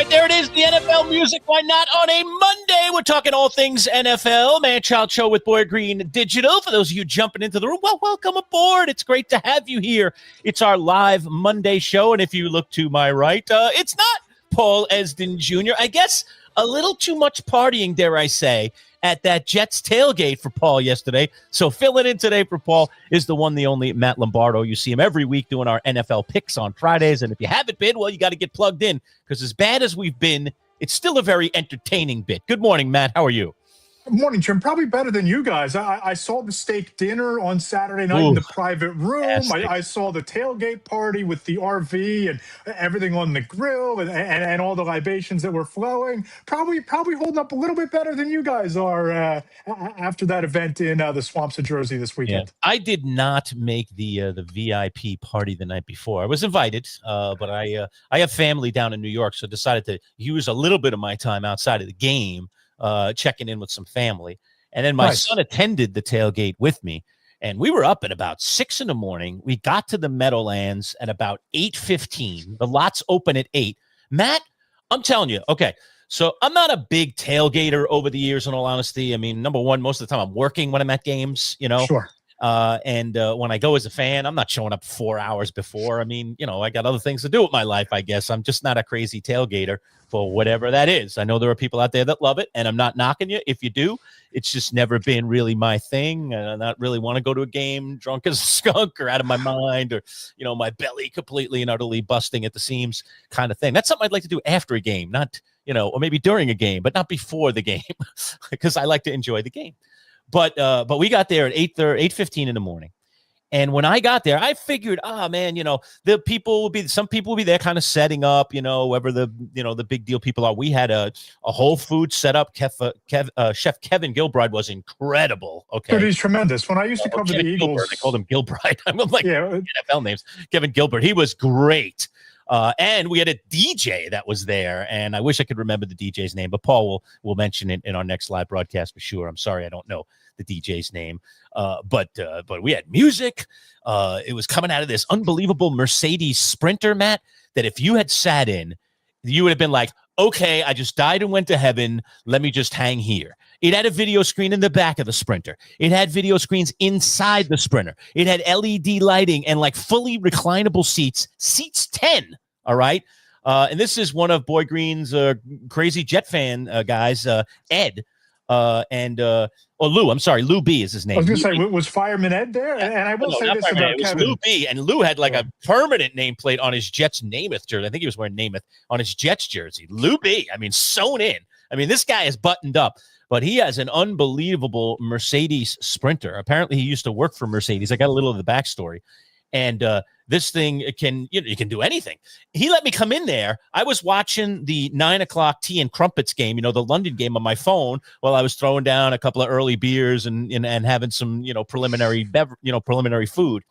right, there it is, the NFL music. Why not on a Monday? We're talking all things NFL. Manchild Show with Boyd Green Digital. For those of you jumping into the room, well, welcome aboard. It's great to have you here. It's our live Monday show, and if you look to my right, it's not Paul Esden Jr. I guess a little too much partying, dare I say, at that Jets tailgate for Paul yesterday. So filling in today for Paul is the one, the only Matt Lombardo. You see him every week doing our NFL picks on Fridays. And if you haven't been, well, you got to get plugged in, because as bad as we've been, it's still a very entertaining bit. Good morning, Matt. How are you? Good morning, Jim. Probably better than you guys. I saw the steak dinner on Saturday night in the private room. I saw the tailgate party with the RV and everything on the grill and all the libations that were flowing. Probably holding up a little bit better than you guys are after that event in the swamps of Jersey this weekend. Yeah. I did not make the VIP party the night before. I was invited, but I have family down in New York, so decided to use a little bit of my time outside of the game, checking in with some family. And then my son attended the tailgate with me, and we were up at about 6 a.m. We got to the Meadowlands at about 8:15. The lots open at 8. Matt, I'm telling you, okay, so I'm not a big tailgater over the years, in all honesty. I mean, number one, most of the time I'm working when I'm at games, you know. Sure. And when I go as a fan, I'm not showing up 4 hours before. I mean, you know, I got other things to do with my life, I guess. I'm just not a crazy tailgater for whatever that is. I know there are people out there that love it, and I'm not knocking you if you do. It's just never been really my thing. And I not really want to go to a game drunk as a skunk or out of my mind, or, you know, my belly completely and utterly busting at the seams kind of thing. That's something I'd like to do after a game, not, you know, or maybe during a game, but not before the game, because I like to enjoy the game. But we got there at 8:15 in the morning. And when I got there, I figured, man, you know, some people will be there kind of setting up, you know, whoever the big deal people are. We had a whole food set up. Chef Kevin Gilbride was incredible. Okay. But he's tremendous. When I used to cover the Eagles. Gilbert, I called him Gilbride. I'm like, NFL names. Kevin Gilbert. He was great. And we had a DJ that was there, and I wish I could remember the DJ's name, but Paul will mention it in our next live broadcast for sure. I'm sorry I don't know the DJ's name. But we had music. It was coming out of this unbelievable Mercedes Sprinter, Matt, that if you had sat in, you would have been like, okay, I just died and went to heaven. Let me just hang here. It had a video screen in the back of the Sprinter. It had video screens inside the Sprinter. It had LED lighting and like fully reclinable seats 10. All right. And this is one of Boyd Green's crazy Jet fan guys, Ed. Or Lou, I'm sorry, Lou B is his name. I was going to say, was Fireman Ed there? And I will say this about Kevin. Lou B, and Lou had like a permanent nameplate on his Jets Namath jersey. I think he was wearing Namath on his Jets jersey. Lou B, I mean, sewn in. I mean, this guy is buttoned up, but he has an unbelievable Mercedes Sprinter. Apparently, he used to work for Mercedes. I got a little of the backstory. And this thing can, you can do anything. He let me come in there. I was watching the 9:00 tea and crumpets game, you know, the London game on my phone, while I was throwing down a couple of early beers and having some, preliminary food.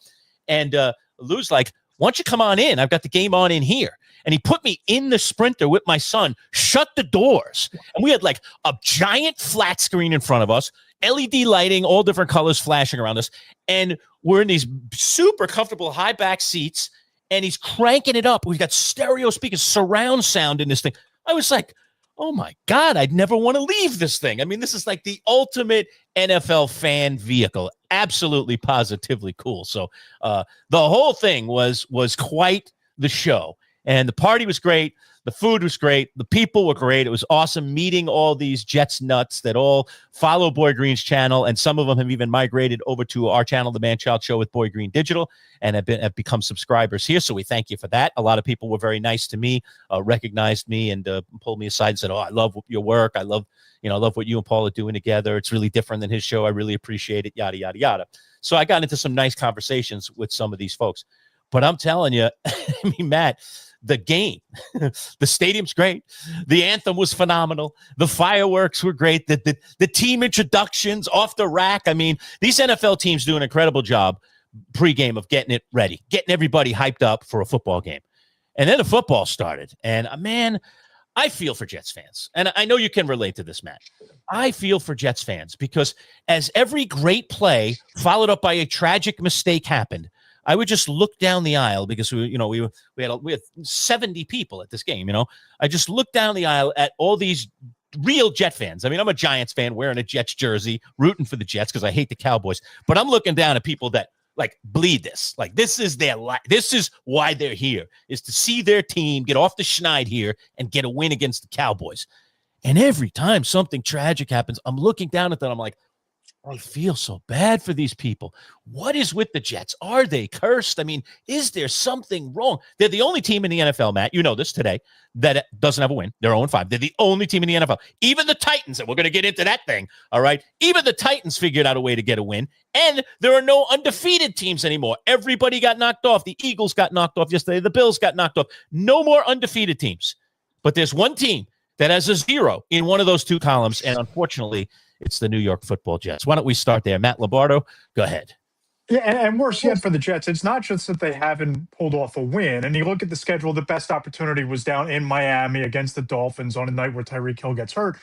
And Lou's like, why don't you come on in? I've got the game on in here. And he put me in the Sprinter with my son, shut the doors. And we had like a giant flat screen in front of us, LED lighting, all different colors flashing around us. And we're in these super comfortable high back seats, and he's cranking it up. We've got stereo speakers, surround sound in this thing. I was like, oh my God, I'd never want to leave this thing. I mean, this is like the ultimate NFL fan vehicle. Absolutely, positively cool. So the whole thing was quite the show. And the party was great. The food was great. The people were great. It was awesome meeting all these Jets nuts that all follow Boyd Green's channel, and some of them have even migrated over to our channel, The Manchild Show with Boyd Green Digital, and have become subscribers here. So we thank you for that. A lot of people were very nice to me, recognized me, and pulled me aside and said, "Oh, I love your work. I love what you and Paul are doing together. It's really different than his show. I really appreciate it." Yada yada yada. So I got into some nice conversations with some of these folks. But I'm telling you, I mean, Matt, the game, the stadium's great. The anthem was phenomenal. The fireworks were great. The team introductions off the rack. I mean, these NFL teams do an incredible job pregame of getting it ready, getting everybody hyped up for a football game. And then the football started. And man, I feel for Jets fans. And I know you can relate to this, Matt. I feel for Jets fans because as every great play followed up by a tragic mistake happened, I would just look down the aisle because we had 70 people at this game. I just looked down the aisle at all these real Jet fans. I mean, I'm a Giants fan wearing a Jets jersey, rooting for the Jets because I hate the Cowboys. But I'm looking down at people that bleed this. This is their life. This is why they're here, is to see their team get off the schneid here and get a win against the Cowboys. And every time something tragic happens, I'm looking down at them. I'm like, I feel so bad for these people. What is with the Jets? Are they cursed? I mean, is there something wrong? They're the only team in the NFL, Matt, you know this today, that doesn't have a win. They're 0-5. They're the only team in the NFL. Even the Titans, and we're going to get into that thing, all right? Even the Titans figured out a way to get a win, and there are no undefeated teams anymore. Everybody got knocked off. The Eagles got knocked off yesterday. The Bills got knocked off. No more undefeated teams. But there's one team that has a 0 in one of those two columns, and unfortunately, it's the New York Football Jets. Why don't we start there? Matt Lombardo, go ahead. Yeah, and worse yet for the Jets, it's not just that they haven't pulled off a win. And you look at the schedule, the best opportunity was down in Miami against the Dolphins on a night where Tyreek Hill gets hurt.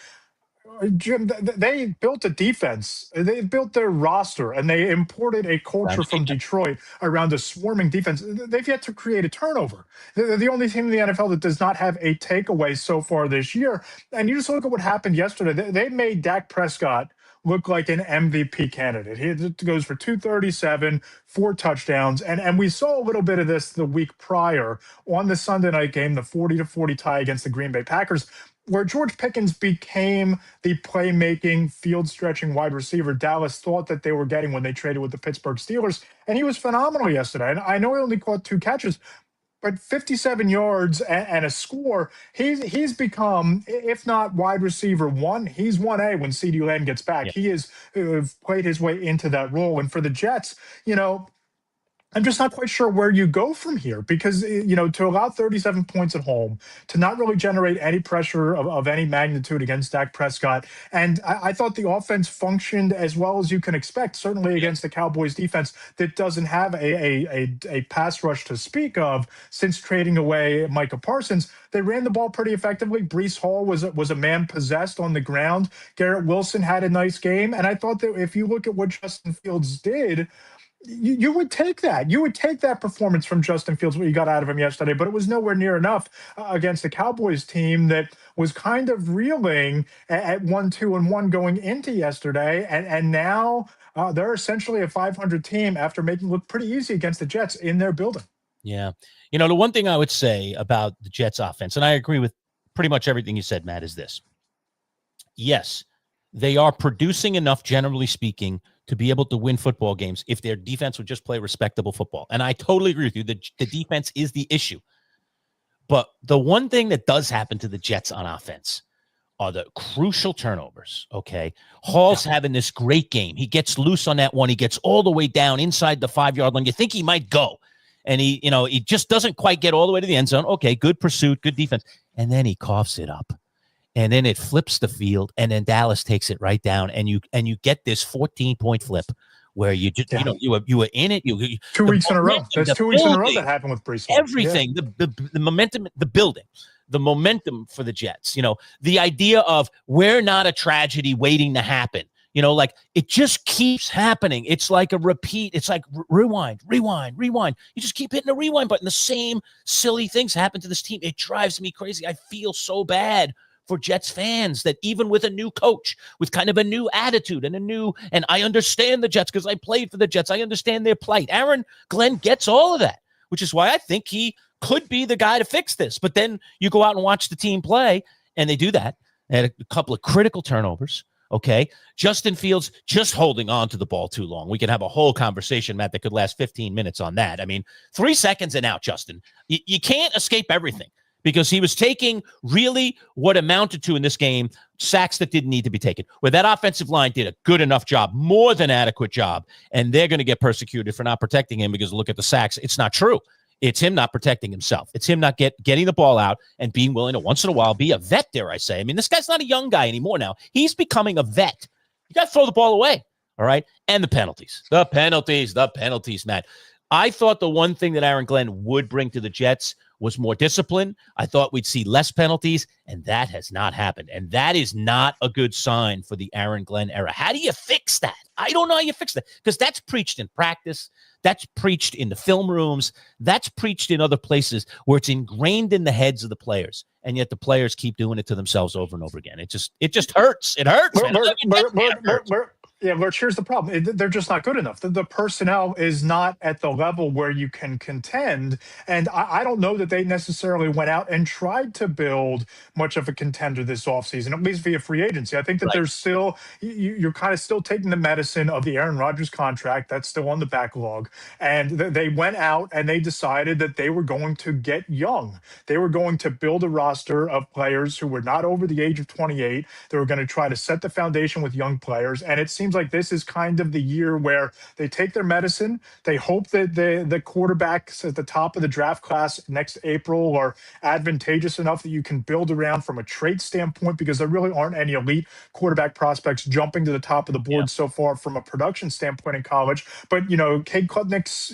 Jim, they built a defense. They built their roster, and they imported a culture from Detroit around a swarming defense. They've yet to create a turnover. They're the only team in the NFL that does not have a takeaway so far this year. And you just look at what happened yesterday. They made Dak Prescott look like an MVP candidate. He goes for 237, 4 touchdowns. And we saw a little bit of this the week prior on the Sunday night game, the 40-40 tie against the Green Bay Packers, where George Pickens became the playmaking, field-stretching wide receiver Dallas thought that they were getting when they traded with the Pittsburgh Steelers. And he was phenomenal yesterday. And I know he only caught 2 catches, but 57 yards and a score, he's become, if not wide receiver 1, he's 1A when CeeDee Lamb gets back. Yeah. He has played his way into that role. And for the Jets, I'm just not quite sure where you go from here because, to allow 37 points at home, to not really generate any pressure of any magnitude against Dak Prescott. And I thought the offense functioned as well as you can expect, certainly against the Cowboys defense that doesn't have a pass rush to speak of since trading away Micah Parsons. They ran the ball pretty effectively. Breece Hall was a man possessed on the ground. Garrett Wilson had a nice game. And I thought that if you look at what Justin Fields did, you would take that. You would take that performance from Justin Fields, what you got out of him yesterday, but it was nowhere near enough against the Cowboys team that was kind of reeling at 1-2-1 going into yesterday. And now they're essentially a 500 team after making it look pretty easy against the Jets in their building. Yeah. The one thing I would say about the Jets offense, and I agree with pretty much everything you said, Matt, is this. Yes, they are producing enough, generally speaking, to be able to win football games if their defense would just play respectable football. And I totally agree with you. The defense is the issue. But the one thing that does happen to the Jets on offense are the crucial turnovers, okay? Hall's having this great game. He gets loose on that one. He gets all the way down inside the 5-yard line. You think he might go. And he just doesn't quite get all the way to the end zone. Okay, good pursuit, good defense. And then he coughs it up. And then it flips the field, and then Dallas takes it right down, and you get this 14-point flip where you just you were in it. 2 weeks in a row. That's 2 weeks in a row that happened with Breece Hall. Everything, the momentum, the building, the momentum for the Jets. The idea of we're not a tragedy waiting to happen. It just keeps happening. It's like a repeat. It's like rewind. You just keep hitting the rewind button. The same silly things happen to this team. It drives me crazy. I feel so bad for Jets fans that even with a new coach, with kind of a new attitude and I understand the Jets because I played for the Jets. I understand their plight. Aaron Glenn gets all of that, which is why I think he could be the guy to fix this. But then you go out and watch the team play, and they do that. They had a couple of critical turnovers. Okay. Justin Fields just holding on to the ball too long. We could have a whole conversation, Matt, that could last 15 minutes on that. I mean, 3 seconds and out, Justin. You can't escape everything. Because he was taking really what amounted to in this game sacks that didn't need to be taken, where that offensive line did a good enough job, more than adequate job, and they're going to get persecuted for not protecting him because look at the sacks. It's not true. It's him not protecting himself. It's him not getting the ball out and being willing to once in a while be a vet, dare I say. I mean, this guy's not a young guy anymore now. He's becoming a vet. You got to throw the ball away, all right? And the penalties, Matt. I thought the one thing that Aaron Glenn would bring to the Jets was more disciplined. I thought we'd see less penalties, and that has not happened. And that is not a good sign for the Aaron Glenn era. How do you fix that? I don't know how you fix that, because that's preached in practice. That's preached in the film rooms. That's preached in other places where it's ingrained in the heads of the players. And yet the players keep doing it to themselves over and over again. It just hurts. It hurts. Yeah, Lerch, here's the problem. They're just not good enough. The personnel is not at the level where you can contend. And I don't know that they necessarily went out and tried to build much of a contender this offseason, at least via free agency. I think that there's still, you're kind of still taking the medicine of the Aaron Rodgers contract. That's still on the backlog. And they went out and they decided that they were going to get young. They were going to build a roster of players who were not over the age of 28. They were going to try to set the foundation with young players. And it seems like this is kind of the year where they take their medicine. They hope that the quarterbacks at the top of the draft class next April are advantageous enough that you can build around from a trait standpoint, because there really aren't any elite quarterback prospects jumping to the top of the board so far from a production standpoint in college. But, Cade Klubnik's,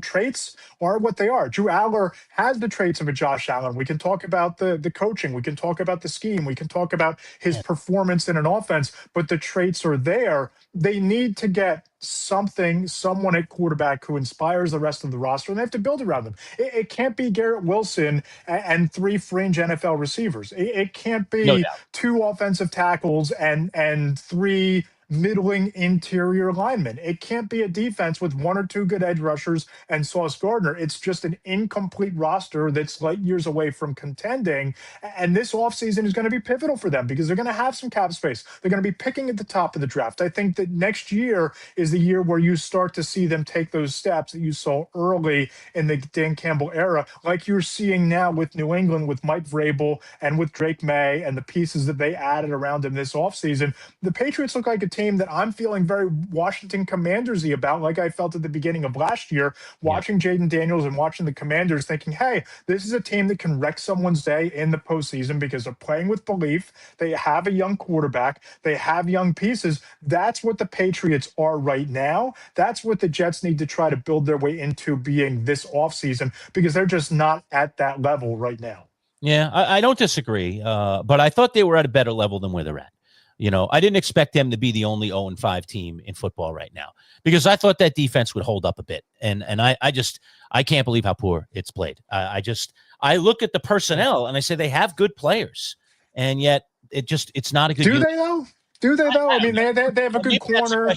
traits are what they are. Drew Aller has the traits of a Josh Allen. We can talk about the coaching. We can talk about the scheme. We can talk about his performance in an offense, but the traits are there. They need to get someone at quarterback who inspires the rest of the roster, and they have to build around them. It can't be Garrett Wilson and 3 fringe NFL receivers. It can't be 2 offensive tackles and 3 middling interior linemen. It can't be a defense with 1 or 2 good edge rushers and Sauce Gardner. It's just an incomplete roster that's light years away from contending. And this offseason is going to be pivotal for them, because they're going to have some cap space. They're going to be picking at the top of the draft. I think that next year is the year where you start to see them take those steps that you saw early in the Dan Campbell era, like you're seeing now with New England, with Mike Vrabel and with Drake May and the pieces that they added around him this offseason. The Patriots look like a team that I'm feeling very Washington Commanders-y about, like I felt at the beginning of last year, watching Jaden Daniels and watching the Commanders, thinking, hey, this is a team that can wreck someone's day in the postseason because they're playing with belief. They have a young quarterback. They have young pieces. That's what the Patriots are right now. That's what the Jets need to try to build their way into being this offseason, because they're just not at that level right now. Yeah, I don't disagree, but I thought they were at a better level than where they're at. I didn't expect them to be the only 0-5 team in football right now, because I thought that defense would hold up a bit. And I can't believe how poor it's played. I look at the personnel and I say they have good players, and yet it's not a good. Do they though? Do they though? I mean, they have a good corner.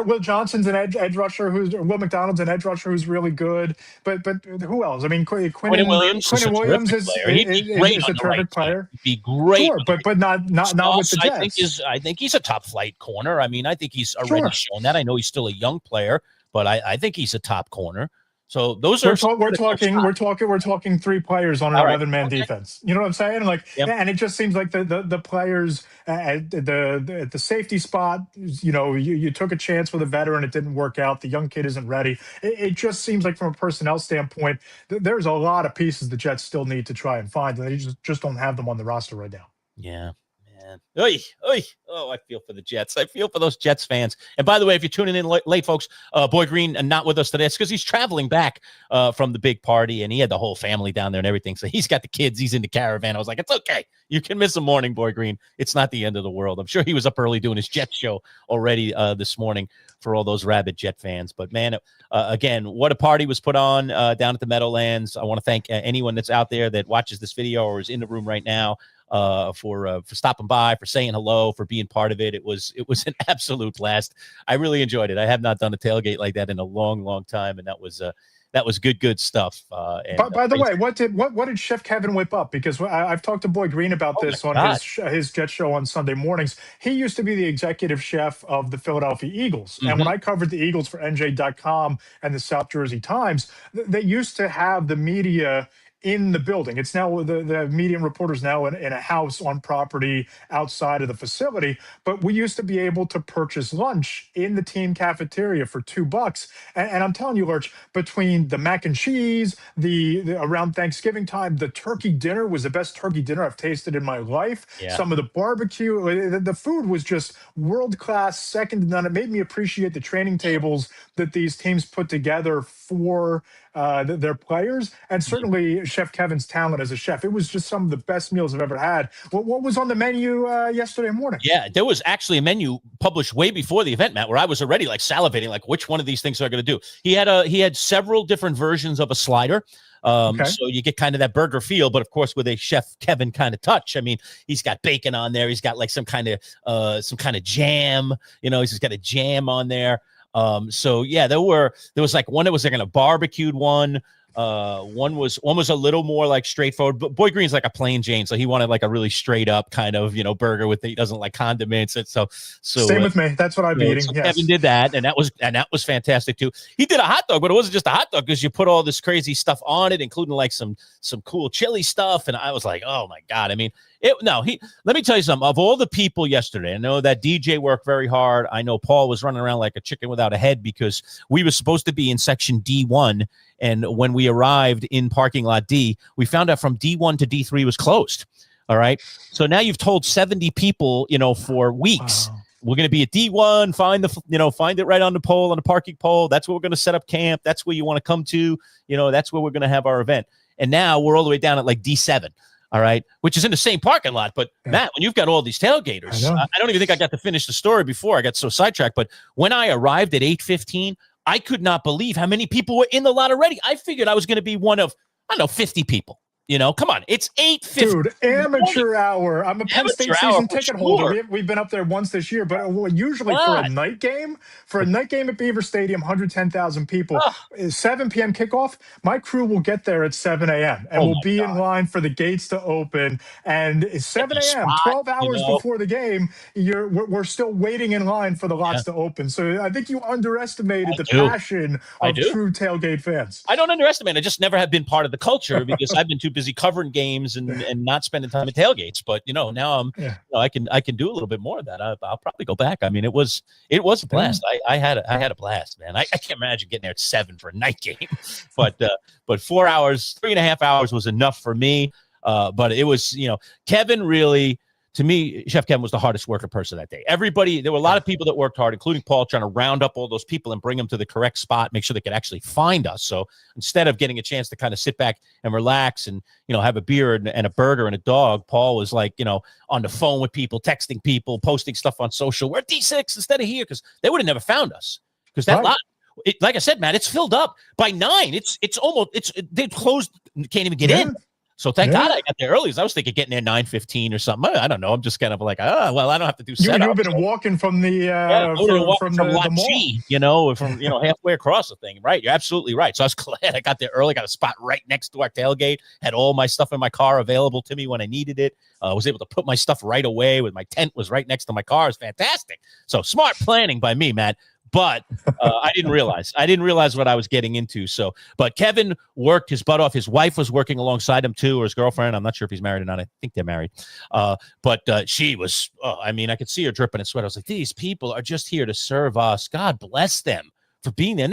Will Johnson's an edge rusher Will McDonald's an edge rusher who's really good. But who else? I mean, Quinn Williams is a terrific player. He'd be great. Sure, but not with the Jets. I think he's a top flight corner. I mean, I think he's already shown that. I know he's still a young player, but I think he's a top corner. So we're talking 3 players on an 11-man defense. You know what I'm saying? And it just seems like the players at the safety spot, you took a chance with a veteran, it didn't work out. The young kid isn't ready. It just seems like, from a personnel standpoint, there's a lot of pieces the Jets still need to try and find, and they just don't have them on the roster right now. Yeah. Oy. Oh, I feel for the Jets. I feel for those Jets fans. And by the way, if you're tuning in late, folks, Boy Green and not with us today, it's because he's traveling back from the big party, and he had the whole family down there and everything. So he's got the kids. He's in the caravan. I was like, it's okay. You can miss a morning, Boy Green. It's not the end of the world. I'm sure he was up early doing his Jets show already this morning for all those rabid Jet fans. But, man, again, what a party was put on down at the Meadowlands. I want to thank anyone that's out there that watches this video or is in the room right now. For stopping by, for saying hello, for being part of it. It was an absolute blast. I really enjoyed it. I have not done a tailgate like that in a long time, and that was good stuff. By the way, what did Chef Kevin whip up? Because I've talked to Boy Green about this on his Jet show on Sunday mornings. He used to be the executive chef of the Philadelphia Eagles. And when I covered the Eagles for NJ.com and the South Jersey Times, they used to have the media in the building. It's now the medium reporter's now in a house on property outside of the facility. But we used to be able to purchase lunch in the team cafeteria for $2. And I'm telling you, Lerch, between the mac and cheese, the around Thanksgiving time, the turkey dinner was the best turkey dinner I've tasted in my life. Yeah. Some of the barbecue, the food was just world class, second to none. It made me appreciate the training tables that these teams put together for their players, and certainly Chef Kevin's talent as a chef. It was just some of the best meals I've ever had. What was on the menu yesterday morning? Yeah, there was actually a menu published way before the event, Matt, where I was already like salivating, like which one of these things are going to do. He had several different versions of a slider. So you get kind of that burger feel, but of course with a Chef Kevin kind of touch. I mean, he's got bacon on there. He's got like some kind of jam. He's got a jam on there. So yeah, there was like one that was like a barbecued one. One was a little more like straightforward, but Boy Green's like a plain Jane, so he wanted like a really straight up kind of burger he doesn't like condiments. And so same with me. That's what I'd be eating. So yes. Kevin did that, and that was fantastic too. He did a hot dog, but it wasn't just a hot dog because you put all this crazy stuff on it, including like some cool chili stuff. And I was like, oh my god! I mean, let me tell you something. Of all the people yesterday, I know that DJ worked very hard. I know Paul was running around like a chicken without a head because we were supposed to be in section D1. And when we arrived in parking lot D, we found out from D1 to D3 was closed. All right. So now you've told 70 people, for weeks, wow, we're going to be at D1, find it right on the pole, on the parking pole. That's where we're going to set up camp. That's where you want to come to, that's where we're going to have our event. And now we're all the way down at like D7. All right, which is in the same parking lot. But Matt, when you've got all these tailgaters, I don't even think I got to finish the story before I got so sidetracked. But when I arrived at 8:15, I could not believe how many people were in the lot already. I figured I was going to be one of, 50 people. Come on. It's 8:50. Dude, amateur hour. I'm a Penn State season ticket holder. We've been up there once this year, but usually for a night game at Beaver Stadium, 110,000 people, 7 p.m. kickoff, my crew will get there at 7 a.m. and we'll be in line for the gates to open. And 7 a.m., 12 hours before the game, we're still waiting in line for the lots to open. So I think you underestimated the passion of true tailgate fans. I don't underestimate. I just never have been part of the culture because I've been too busy covering games and not spending time at tailgates. But now I can do a little bit more of that. I'll probably go back. I mean, it was a blast. I had a blast, man. I can't imagine getting there at 7 for a night game, but 4 hours, 3.5 hours was enough for me. But it was, Kevin really, to me, Chef Kevin was the hardest worker person that day. There were a lot of people that worked hard, including Paul, trying to round up all those people and bring them to the correct spot, make sure they could actually find us. So instead of getting a chance to kind of sit back and relax and, have a beer and a burger and a dog, Paul was like, on the phone with people, texting people, posting stuff on social. We're at D6 instead of here because they would have never found us because that lot, like I said, Matt, it's filled up by 9. They closed, can't even get in. So thank God I got there early. Because I was thinking getting there 9:15 or something. I don't know. I'm just kind of like, well, I don't have to do setup. You've been walking from the from lot G, from halfway across the thing, right? You're absolutely right. So I was glad I got there early. Got a spot right next to our tailgate. Had all my stuff in my car available to me when I needed it. Was able to put my stuff right away. With my tent was right next to my car. It's fantastic. So smart planning by me, Matt. But I didn't realize what I was getting into. So, but Kevin worked his butt off. His wife was working alongside him too, or his girlfriend. I'm not sure if he's married or not. I think they're married. But she was, I could see her dripping in sweat. I was like, these people are just here to serve us. God bless them for being there.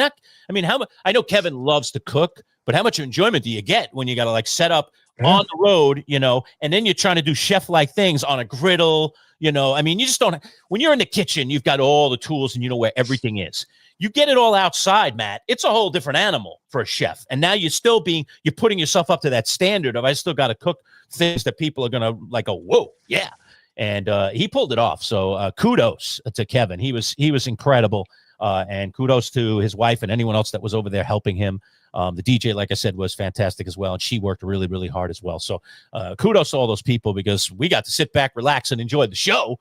I know Kevin loves to cook, but how much enjoyment do you get when you got to like set up on the road, and then you're trying to do chef-like things on a griddle, you just don't, when you're in the kitchen, you've got all the tools and you know where everything is. You get it all outside, Matt. It's a whole different animal for a chef. And now you're putting yourself up to that standard of, I still got to cook things that people are going to like, oh, whoa, yeah. And he pulled it off. So kudos to Kevin. He was incredible. And kudos to his wife and anyone else that was over there helping him. The DJ, like I said, was fantastic as well. And she worked really, really hard as well. So kudos to all those people because we got to sit back, relax, and enjoy the show,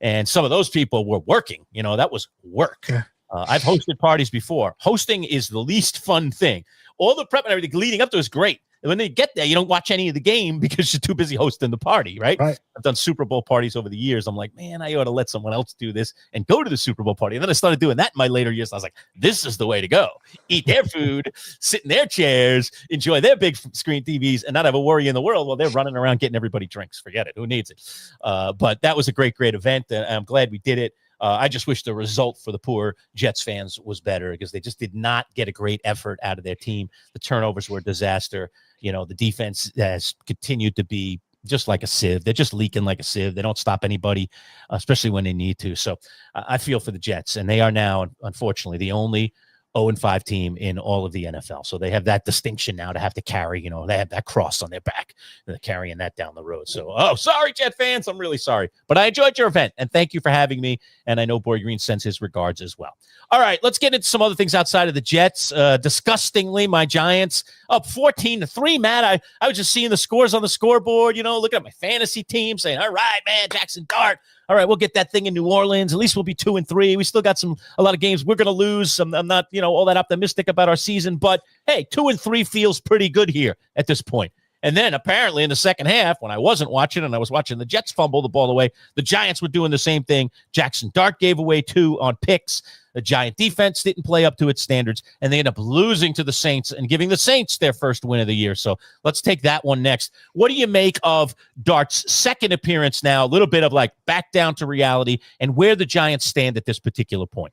and some of those people were working. That was work. Yeah. I've hosted parties before. Hosting is the least fun thing. All the prep and everything leading up to is great. when they get there, you don't watch any of the game because you're too busy hosting the party, right? Right. I've done Super Bowl parties over the years. I'm like, man, I ought to let someone else do this and go to the Super Bowl party. And then I started doing that in my later years. I was like, this is the way to go. Eat their food, sit in their chairs, enjoy their big screen TVs, and not have a worry in the world while they're running around getting everybody drinks. Forget it. Who needs it? But that was a great event, and I'm glad we did it. I just wish the result for the poor Jets fans was better because they just did not get a great effort out of their team. The turnovers were a disaster. The defense has continued to be just like a sieve. They're just leaking like a sieve. They don't stop anybody, especially when they need to. So I feel for the Jets, and they are now, unfortunately, the only 0-5 team in all of the NFL. So they have that distinction now to have to carry, they have that cross on their back. They're carrying that down the road. So, sorry, Jet fans. I'm really sorry. But I enjoyed your event, and thank you for having me. And I know Boy Green sends his regards as well. All right, let's get into some other things outside of the Jets. Disgustingly, my Giants up 14-3. Matt, I was just seeing the scores on the scoreboard, looking at my fantasy team saying, all right, man, Jaxson Dart. All right, we'll get that thing in New Orleans. At least we'll be 2-3. We still got a lot of games we're going to lose. I'm not, all that optimistic about our season. But, hey, 2-3 feels pretty good here at this point. And then apparently in the second half, when I wasn't watching and I was watching the Jets fumble the ball away, the Giants were doing the same thing. Jaxson Dart gave away 2 on picks. The Giant defense didn't play up to its standards, and they end up losing to the Saints and giving the Saints their first win of the year. So let's take that one next. What do you make of Dart's second appearance now? A little bit of back down to reality and where the Giants stand at this particular point.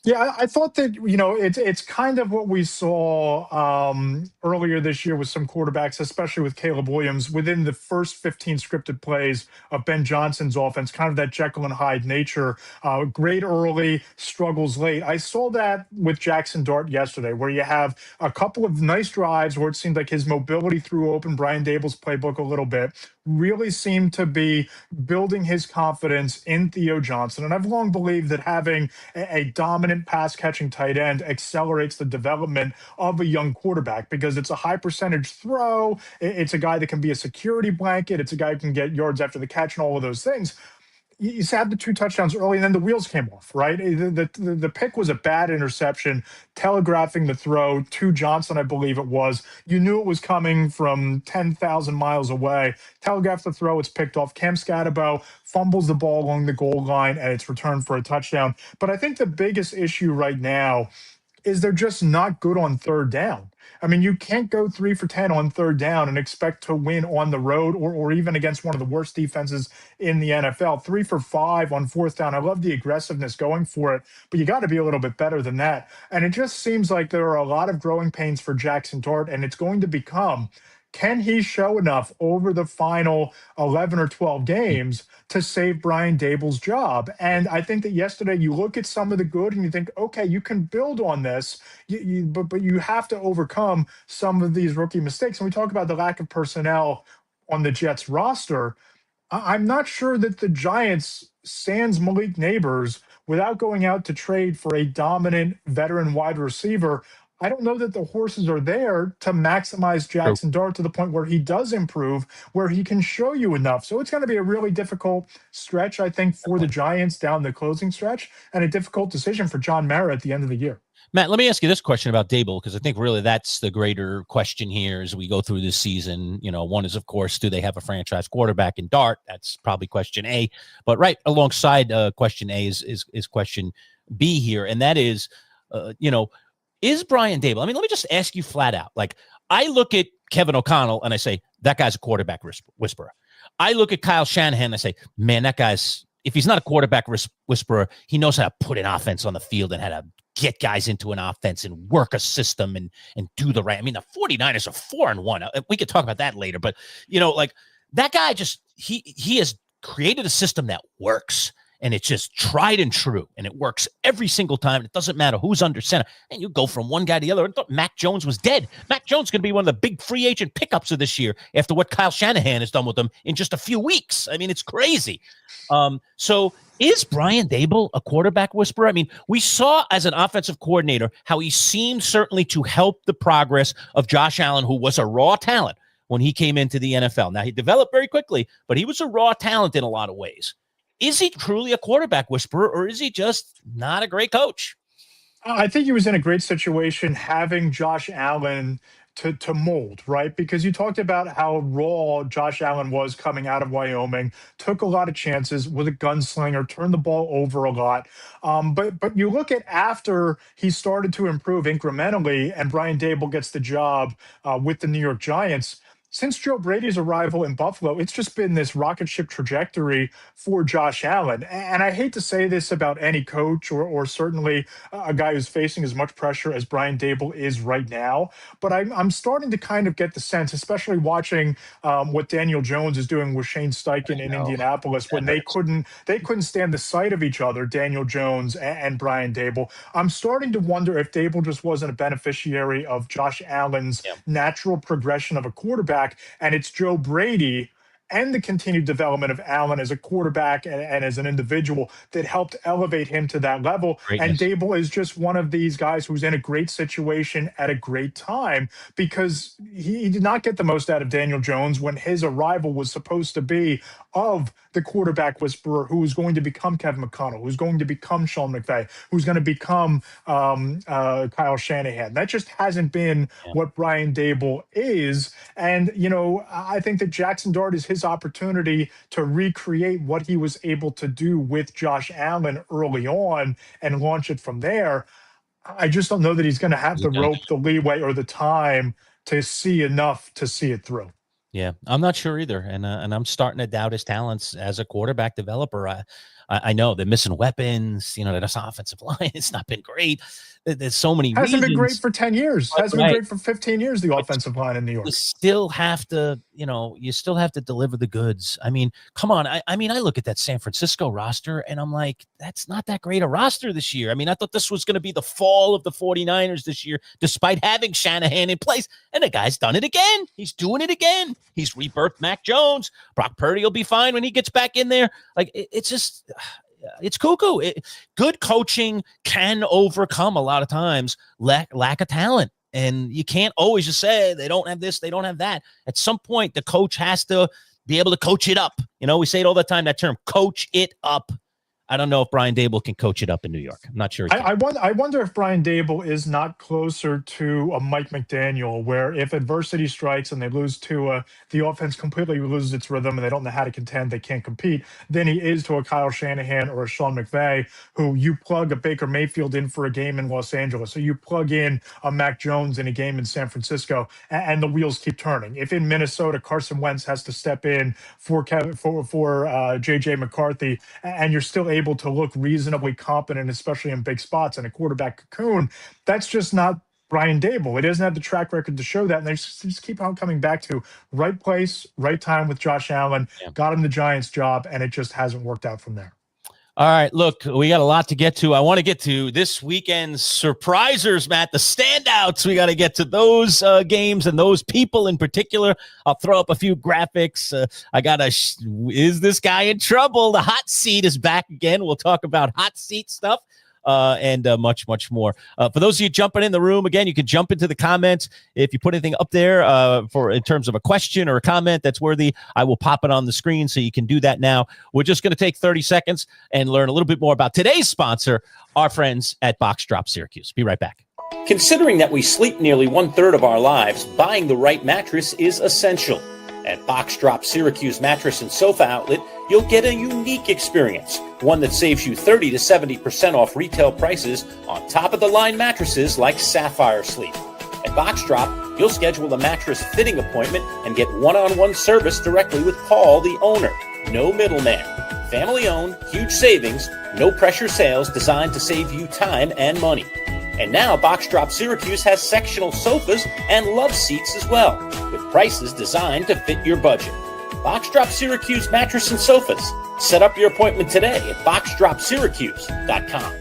Yeah, I thought that, it's kind of what we saw earlier this year with some quarterbacks, especially with Caleb Williams, within the first 15 scripted plays of Ben Johnson's offense, kind of that Jekyll and Hyde nature. Great early, struggles late. I saw that with Jaxson Dart yesterday, where you have a couple of nice drives where it seemed like his mobility threw open Brian Dable's playbook a little bit, really seemed to be building his confidence in Theo Johnson. And I've long believed that having a dominant pass-catching tight end accelerates the development of a young quarterback because it's a high-percentage throw. It's a guy that can be a security blanket. It's a guy who can get yards after the catch and all of those things. You had the 2 touchdowns early, and then the wheels came off, right? The pick was a bad interception, telegraphing the throw to Johnson, I believe it was. You knew it was coming from 10,000 miles away. Telegraphed the throw, it's picked off. Cam Scatterbo fumbles the ball along the goal line, and it's returned for a touchdown. But I think the biggest issue right now is they're just not good on third down. I mean, you can't go 3 for 10 on third down and expect to win on the road or even against one of the worst defenses in the NFL. 3 for 5 on fourth down. I love the aggressiveness going for it, but you got to be a little bit better than that. And it just seems like there are a lot of growing pains for Jaxson Dart, and it's going to become, can he show enough over the final 11 or 12 games to save Brian Dable's job? And I think that yesterday you look at some of the good and you think, okay, you can build on this, but you have to overcome some of these rookie mistakes. And we talk about the lack of personnel on the Jets roster. I'm not sure that the Giants, sans Malik Neighbors, without going out to trade for a dominant veteran wide receiver, I don't know that the horses are there to maximize Jaxson Dart to the point where he does improve, where he can show you enough. So it's going to be a really difficult stretch, I think, for the Giants down the closing stretch, and a difficult decision for John Mara at the end of the year. Matt, let me ask you this question about Dable, because I think really that's the greater question here as we go through this season. One is, of course, do they have a franchise quarterback in Dart? That's probably question A. But right alongside question A is question B here, and that is, is Brian Dable? I mean, let me just ask you flat out. I look at Kevin O'Connell and I say, that guy's a quarterback whisperer. I look at Kyle Shanahan and I say, man, that guy's, if he's not a quarterback whisperer, he knows how to put an offense on the field and how to get guys into an offense and work a system and do the right. I mean, the 49ers are 4-1. We could talk about that later, but that guy just, he has created a system that works. And it's just tried and true, and it works every single time. It doesn't matter who's under center. And you go from one guy to the other. I thought Mac Jones was dead. Mac Jones is going to be one of the big free agent pickups of this year after what Kyle Shanahan has done with them in just a few weeks. I mean, it's crazy. So is Brian Dable a quarterback whisperer? I mean, we saw as an offensive coordinator how he seemed certainly to help the progress of Josh Allen, who was a raw talent when he came into the NFL. Now, he developed very quickly, but he was a raw talent in a lot of ways. Is he truly a quarterback whisperer, or is he just not a great coach? I think he was in a great situation having Josh Allen to mold, right? Because you talked about how raw Josh Allen was coming out of Wyoming, took a lot of chances, was a gunslinger, turned the ball over a lot. But you look at after he started to improve incrementally, and Brian Dable gets the job with the New York Giants. Since Joe Brady's arrival in Buffalo, it's just been this rocket ship trajectory for Josh Allen. And I hate to say this about any coach or certainly a guy who's facing as much pressure as Brian Dable is right now, but I'm starting to kind of get the sense, especially watching what Daniel Jones is doing with Shane Steichen in Indianapolis, when they couldn't stand the sight of each other, Daniel Jones and Brian Dable. I'm starting to wonder if Dable just wasn't a beneficiary of Josh Allen's natural progression of a quarterback, and it's Joe Brady and the continued development of Allen as a quarterback and as an individual that helped elevate him to that level. And Dable is just one of these guys who's in a great situation at a great time, because he did not get the most out of Daniel Jones when his arrival was supposed to be of the quarterback whisperer who is going to become Kevin McConnell, who's going to become Sean McVay, who's going to become Kyle Shanahan. That just hasn't been what Brian Dable is. And, I think that Jaxson Dart is his opportunity to recreate what he was able to do with Josh Allen early on and launch it from there. I just don't know that he's going to have the rope, the leeway, or the time to see enough to see it through. Yeah, I'm not sure either, and I'm starting to doubt his talents as a quarterback developer. I know they're missing weapons. This offensive line, it's not been great. There's so many reasons. Hasn't been great for 10 years. Hasn't been great for 15 years, the offensive line in New York. You still have to, deliver the goods. I mean, come on. I look at that San Francisco roster, and I'm like, that's not that great a roster this year. I mean, I thought this was going to be the fall of the 49ers this year, despite having Shanahan in place. And the guy's done it again. He's doing it again. He's rebirthed Mac Jones. Brock Purdy will be fine when he gets back in there. Like, it's just... It's cuckoo. Good coaching can overcome a lot of times lack of talent. And you can't always just say they don't have this, they don't have that. At some point, the coach has to be able to coach it up. We say it all the time, that term, coach it up. I don't know if Brian Dable can coach it up in New York. I'm not sure. I wonder if Brian Dable is not closer to a Mike McDaniel, where if adversity strikes and they lose to the offense completely loses its rhythm and they don't know how to contend, they can't compete, than he is to a Kyle Shanahan or a Sean McVay, who you plug a Baker Mayfield in for a game in Los Angeles, or you plug in a Mac Jones in a game in San Francisco, and the wheels keep turning. If in Minnesota, Carson Wentz has to step in for J.J. McCarthy, and you're still able to look reasonably competent, especially in big spots in a quarterback cocoon, that's just not Brian Dable. It doesn't have the track record to show that. And they just keep on coming back to right place, right time with Josh Allen, got him the Giants job, and it just hasn't worked out from there. All right, look, we got a lot to get to. I want to get to this weekend's surprisers, Matt, the standouts. We got to get to those games and those people in particular. I'll throw up a few graphics. Is this guy in trouble? The hot seat is back again. We'll talk about hot seat stuff. And much, much more. For those of you jumping in the room, again, you can jump into the comments. If you put anything up there in terms of a question or a comment that's worthy, I will pop it on the screen, so you can do that now. We're just going to take 30 seconds and learn a little bit more about today's sponsor, our friends at Box Drop Syracuse. Be right back. Considering that we sleep nearly 1/3 of our lives, buying the right mattress is essential. At Box Drop Syracuse Mattress and Sofa Outlet, you'll get a unique experience, one that saves you 30 to 70% off retail prices on top-of-the-line mattresses like Sapphire Sleep. At Box Drop, you'll schedule a mattress fitting appointment and get one-on-one service directly with Paul, the owner. No middleman. Family-owned, huge savings, no-pressure sales designed to save you time and money. And now Box Drop Syracuse has sectional sofas and love seats as well, with prices designed to fit your budget. Box Drop Syracuse Mattress and Sofas. Set up your appointment today at boxdropsyracuse.com.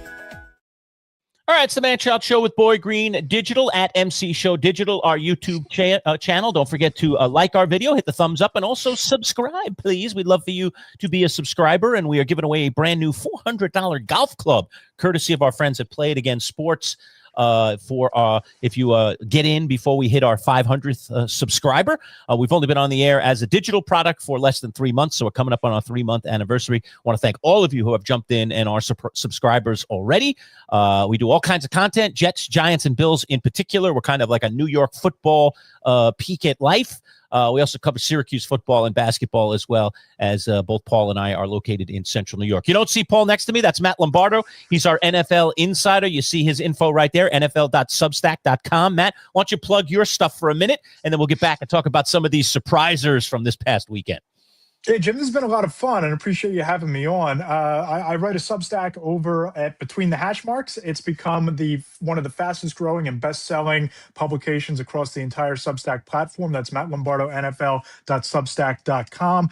All right, it's the Manchild Show with Boy Green Digital at MC Show Digital, our YouTube channel. Don't forget to like our video, hit the thumbs up, and also subscribe, please. We'd love for you to be a subscriber, and we are giving away a brand new $400 golf club, courtesy of our friends at Play It Again Sports. for if you get in before we hit our 500th subscriber. We've only been on the air as a digital product for less than 3 months, so we're coming up on our 3-month anniversary. I want to thank all of you who have jumped in and are subscribers already. We do all kinds of content, Jets, Giants, and Bills in particular. We're kind of like a New York football peek at life. We also cover Syracuse football and basketball, as well as both Paul and I are located in central New York. You don't see Paul next to me. That's Matt Lombardo. He's our NFL insider. You see his info right there, nfl.substack.com. Matt, why don't you plug your stuff for a minute, and then we'll get back and talk about some of these surprisers from this past weekend. Hey, Jim, this has been a lot of fun, and appreciate you having me on. I write a Substack over at Between the Hash Marks. It's become one of the fastest growing and best-selling publications across the entire Substack platform. That's Matt Lombardo, NFL.substack.com.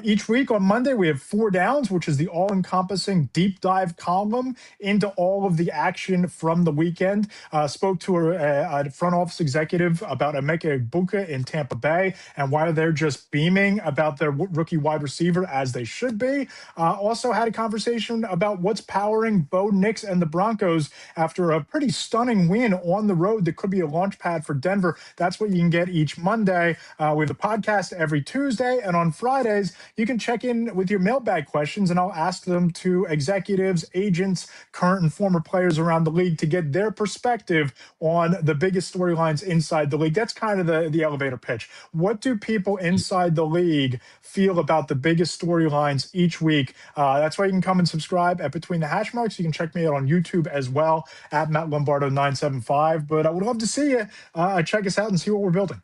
Each week on Monday, we have 4 Downs, which is the all-encompassing deep dive column into all of the action from the weekend. Spoke to a front office executive about Emeka Egbuka in Tampa Bay and why they're just beaming about their rookie wide receiver, as they should be. Also had a conversation about what's powering Bo Nix and the Broncos after a pretty stunning win on the road that could be a launch pad for Denver. That's what you can get each Monday. We have a podcast every Tuesday, and on Fridays, you can check in with your mailbag questions, and I'll ask them to executives, agents, current and former players around the league to get their perspective on the biggest storylines inside the league. That's kind of the elevator pitch. What do people inside the league feel about the biggest storylines each week? That's why you can come and subscribe at Between the Hash Marks. You can check me out on YouTube as well at Matt Lombardo 975. But I would love to see you check us out and see what we're building.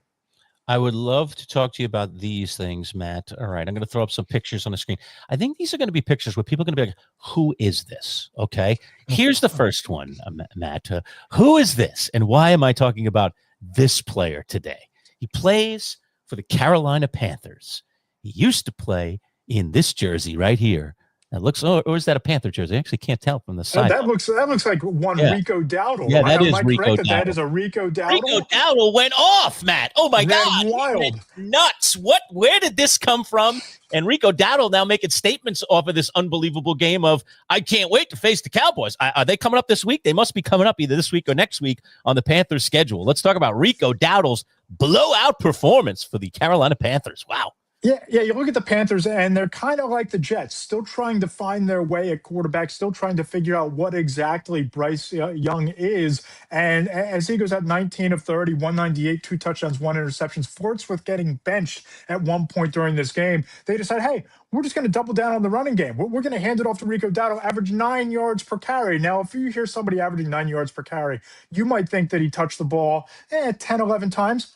I would love to talk to you about these things, Matt. All right, I'm going to throw up some pictures on the screen. I think these are going to be pictures where people are going to be like, who is this? Okay, here's the first one, Matt. Who is this, and why am I talking about this player today? He plays for the Carolina Panthers. He used to play in this jersey right here. That looks, or is that a Panther jersey? I actually can't tell from the side. That looks like one Rico Dowdle. Yeah, that is Rico Dowdle. That is a Rico Dowdle. Rico Dowdle went off, Matt. Oh my God, wild, nuts! Where did this come from? And Rico Dowdle now making statements off of this unbelievable game of, I can't wait to face the Cowboys. Are they coming up this week? They must be coming up either this week or next week on the Panthers schedule. Let's talk about Rico Dowdle's blowout performance for the Carolina Panthers. Wow. Yeah, you look at the Panthers, and they're kind of like the Jets, still trying to find their way at quarterback, still trying to figure out what exactly Bryce Young is. And as he goes out 19 of 30, 198, 2 touchdowns, 1 interception, Fortsworth getting benched at one point during this game, they decide, hey, we're just going to double down on the running game. We're going to hand it off to Rico Dowdle, average 9 yards per carry. Now, if you hear somebody averaging 9 yards per carry, you might think that he touched the ball 10, 11 times.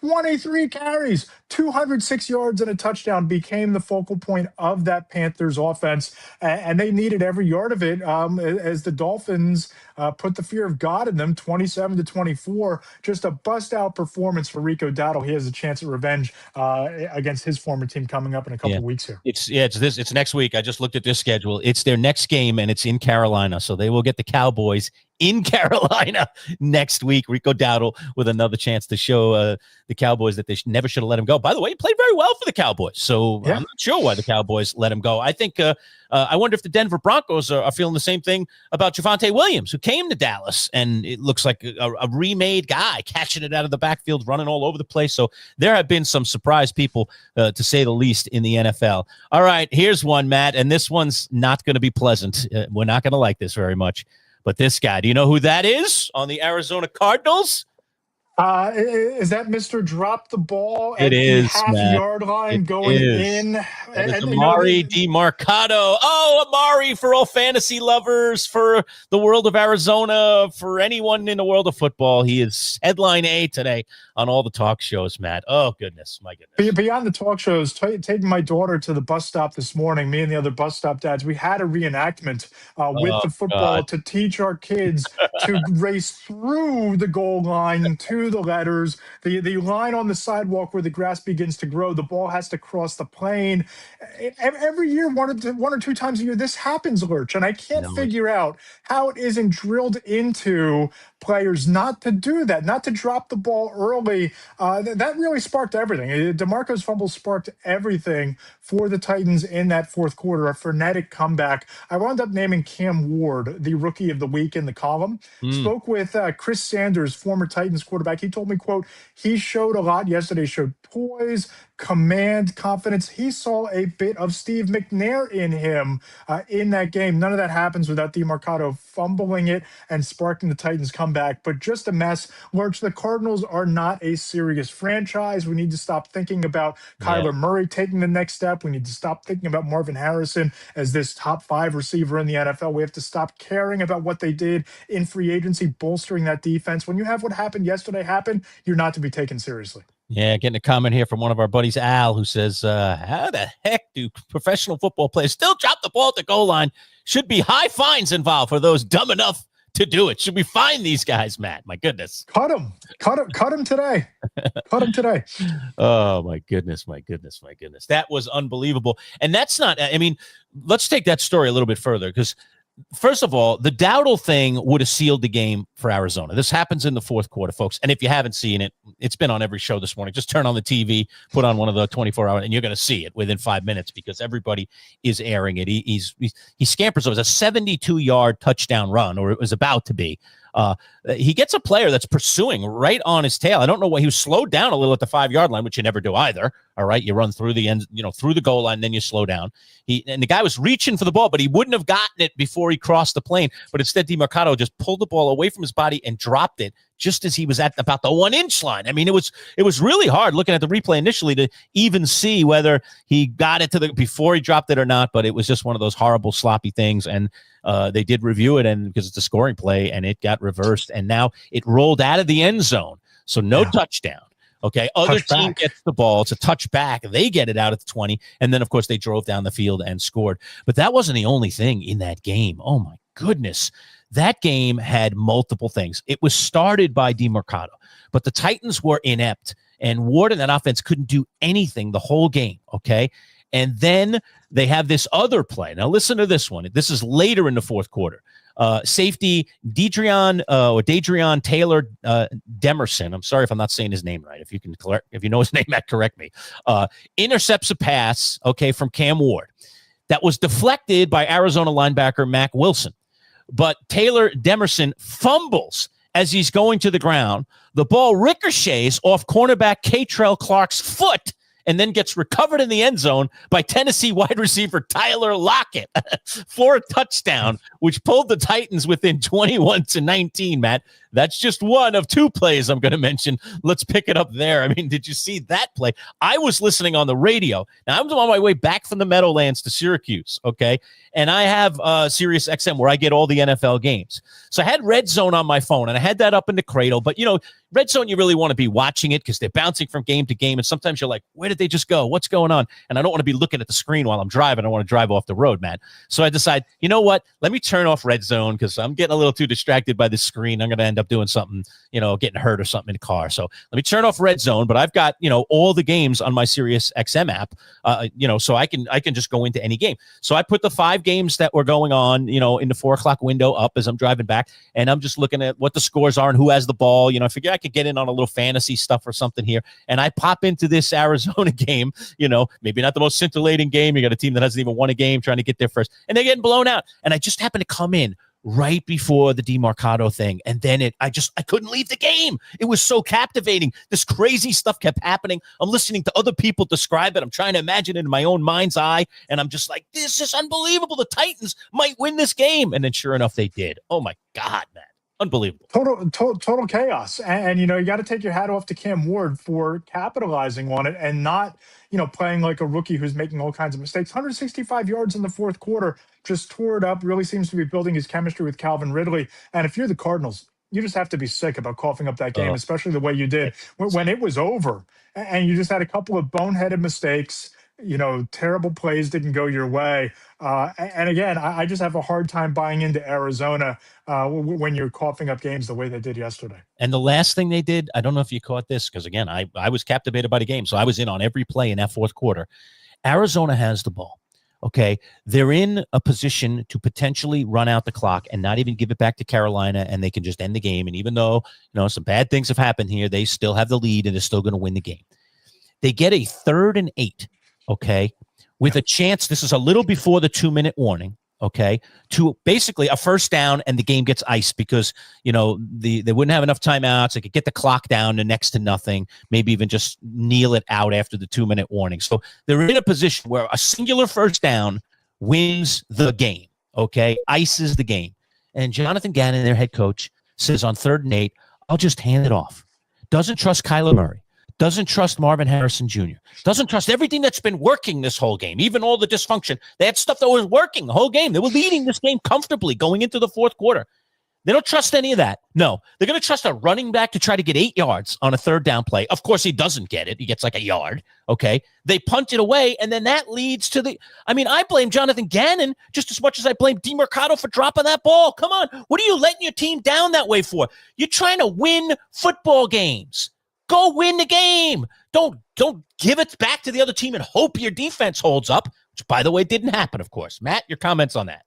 23 carries, 206 yards and a touchdown became the focal point of that Panthers offense. And they needed every yard of it as the Dolphins put the fear of God in them, 27-24. Just a bust-out performance for Rico Dowdle. He has a chance at revenge against his former team coming up in a couple of weeks here. It's next week. I just looked at this schedule. It's their next game, and it's in Carolina. So they will get the Cowboys in Carolina next week. Rico Dowdle with another chance to show the Cowboys that they never should have let him go. By the way, he played very well for the Cowboys, so I'm not sure why the Cowboys let him go. I think I wonder if the Denver Broncos are feeling the same thing about Javonte Williams, who came to Dallas, and it looks like a remade guy, catching it out of the backfield, running all over the place. So there have been some surprise people, to say the least, in the NFL. All right, here's one, Matt, and this one's not going to be pleasant. We're not going to like this very much. But this guy, do you know who that is on the Arizona Cardinals? Is that Mr. Drop the Ball at the half-yard line going in? That is Amari DiMarcado. Oh, Amari, for all fantasy lovers, for the world of Arizona, for anyone in the world of football. He is headline A today on all the talk shows, Matt. Oh, goodness, my goodness. Beyond the talk shows, taking my daughter to the bus stop this morning, me and the other bus stop dads, we had a reenactment with the football to teach our kids to race through the goal line to the letters, the line on the sidewalk where the grass begins to grow. The ball has to cross the plane. Every year, one or two times a year, this happens, Lerch, and I can't figure out how it isn't drilled into players not to do that, not to drop the ball early. That really sparked everything. DeMarco's fumble sparked everything for the Titans in that fourth quarter, a frenetic comeback. I wound up naming Cam Ward the rookie of the week in the column. Spoke with Chris Sanders, former Titans quarterback. He told me, quote, he showed a lot yesterday, showed poise, command, confidence. He saw a bit of Steve McNair in him in that game. None of that happens without DeMarcado fumbling it and sparking the Titans comeback, but just a mess. Lerch, the Cardinals are not a serious franchise. We need to stop thinking about Kyler Murray taking the next step. We need to stop thinking about Marvin Harrison as this top 5 receiver in the NFL. We have to stop caring about what they did in free agency, bolstering that defense. When you have what happened yesterday happen, you're not to be taken seriously. Yeah, getting a comment here from one of our buddies, Al, who says, how the heck do professional football players still drop the ball at the goal line? Should be high fines involved for those dumb enough to do it. Should we fine these guys, Matt? My goodness. Cut them today. Cut them today. Oh, my goodness. That was unbelievable. And that's not, I mean, let's take that story a little bit further, because first of all, the Dowdle thing would have sealed the game for Arizona. This happens in the fourth quarter, folks. And if you haven't seen it, it's been on every show this morning. Just turn on the TV, put on one of the 24-hour, and you're going to see it within 5 minutes because everybody is airing it. He scampers. It was a 72-yard touchdown run, or it was about to be. He gets a player that's pursuing right on his tail. I don't know why he was slowed down a little at the 5-yard line, which you never do either. All right. You run through the end, through the goal line, then you slow down. And the guy was reaching for the ball, but he wouldn't have gotten it before he crossed the plane. But instead, DeMarcado just pulled the ball away from his body and dropped it just as he was at about the 1-inch line. I mean, it was really hard looking at the replay initially to even see whether he got it before he dropped it or not. But it was just one of those horrible, sloppy things. And they did review it, and because it's a scoring play, and it got reversed, and now it rolled out of the end zone. So no touchdown. Okay. Other team gets the ball. It's a touchback. They get it out at the 20. And then, of course, they drove down the field and scored. But that wasn't the only thing in that game. Oh, my goodness. That game had multiple things. It was started by DeMarcado, but the Titans were inept, and Ward and that offense couldn't do anything the whole game. Okay. And then they have this other play. Now, listen to this one. This is later in the fourth quarter. Safety Dadrian Taylor Demerson. I'm sorry if I'm not saying his name right. If you know his name, Matt, correct me. Intercepts a pass, from Cam Ward that was deflected by Arizona linebacker Mac Wilson. But Taylor Demerson fumbles as he's going to the ground. The ball ricochets off cornerback Catrell Clark's foot and then gets recovered in the end zone by Tennessee wide receiver Tyler Lockett for a touchdown, which pulled the Titans within 21-19, Matt. That's just one of two plays I'm going to mention. Let's pick it up there. I mean, did you see that play? I was listening on the radio. Now, I was on my way back from the Meadowlands to Syracuse, okay? And I have Sirius XM where I get all the NFL games. So I had Red Zone on my phone, and I had that up in the cradle. But, Red Zone, you really want to be watching it because they're bouncing from game to game. And sometimes you're like, where did they just go? What's going on? And I don't want to be looking at the screen while I'm driving. I want to drive off the road, man. So I decide, you know what? Let me turn off Red Zone because I'm getting a little too distracted by this screen. I'm going to end up doing something, getting hurt or something in the car. So let me turn off Red Zone. But I've got, all the games on my Sirius XM app, so I can just go into any game. So I put the 5 games that were going on, in the 4 o'clock window up as I'm driving back. And I'm just looking at what the scores are and who has the ball. I figure I could get in on a little fantasy stuff or something here. And I pop into this Arizona game, maybe not the most scintillating game. You got a team that hasn't even won a game trying to get there first, and they're getting blown out. And I just happened to come in right before the DeMarcado thing. And then I couldn't leave the game. It was so captivating. This crazy stuff kept happening. I'm listening to other people describe it. I'm trying to imagine it in my own mind's eye. And I'm just like, this is unbelievable. The Titans might win this game. And then sure enough, they did. Oh my God, man. Unbelievable. Total chaos. And you got to take your hat off to Cam Ward for capitalizing on it and not, playing like a rookie who's making all kinds of mistakes. 165 yards in the fourth quarter, just tore it up, really seems to be building his chemistry with Calvin Ridley. And if you're the Cardinals, you just have to be sick about coughing up that game, especially the way you did when it was over. And you just had a couple of boneheaded mistakes. Terrible plays didn't go your way. And again, I just have a hard time buying into Arizona when you're coughing up games the way they did yesterday. And the last thing they did, I don't know if you caught this, because again, I was captivated by the game. So I was in on every play in that fourth quarter. Arizona has the ball. Okay. They're in a position to potentially run out the clock and not even give it back to Carolina, and they can just end the game. And even though, some bad things have happened here, they still have the lead and they're still going to win the game. They get a 3rd and 8. Okay, with a chance. This is a little before the 2-minute warning. Okay, to basically a first down, and the game gets iced because they wouldn't have enough timeouts. They could get the clock down to next to nothing, maybe even just kneel it out after the 2-minute warning. So they're in a position where a singular first down wins the game. Okay, ices the game, and Jonathan Gannon, their head coach, says on 3rd and 8, I'll just hand it off. Doesn't trust Kyler Murray. Doesn't trust Marvin Harrison Jr. Doesn't trust everything that's been working this whole game, even all the dysfunction. They had stuff that was working the whole game. They were leading this game comfortably going into the 4th quarter. They don't trust any of that. No, they're going to trust a running back to try to get 8 yards on a 3rd down play. Of course, he doesn't get it. He gets like a yard. Okay. They punt it away, and then that leads to I blame Jonathan Gannon just as much as I blame DeMarcado for dropping that ball. Come on. What are you letting your team down that way for? You're trying to win football games. Go win the game. Don't give it back to the other team and hope your defense holds up, which, by the way, didn't happen, of course. Matt, your comments on that?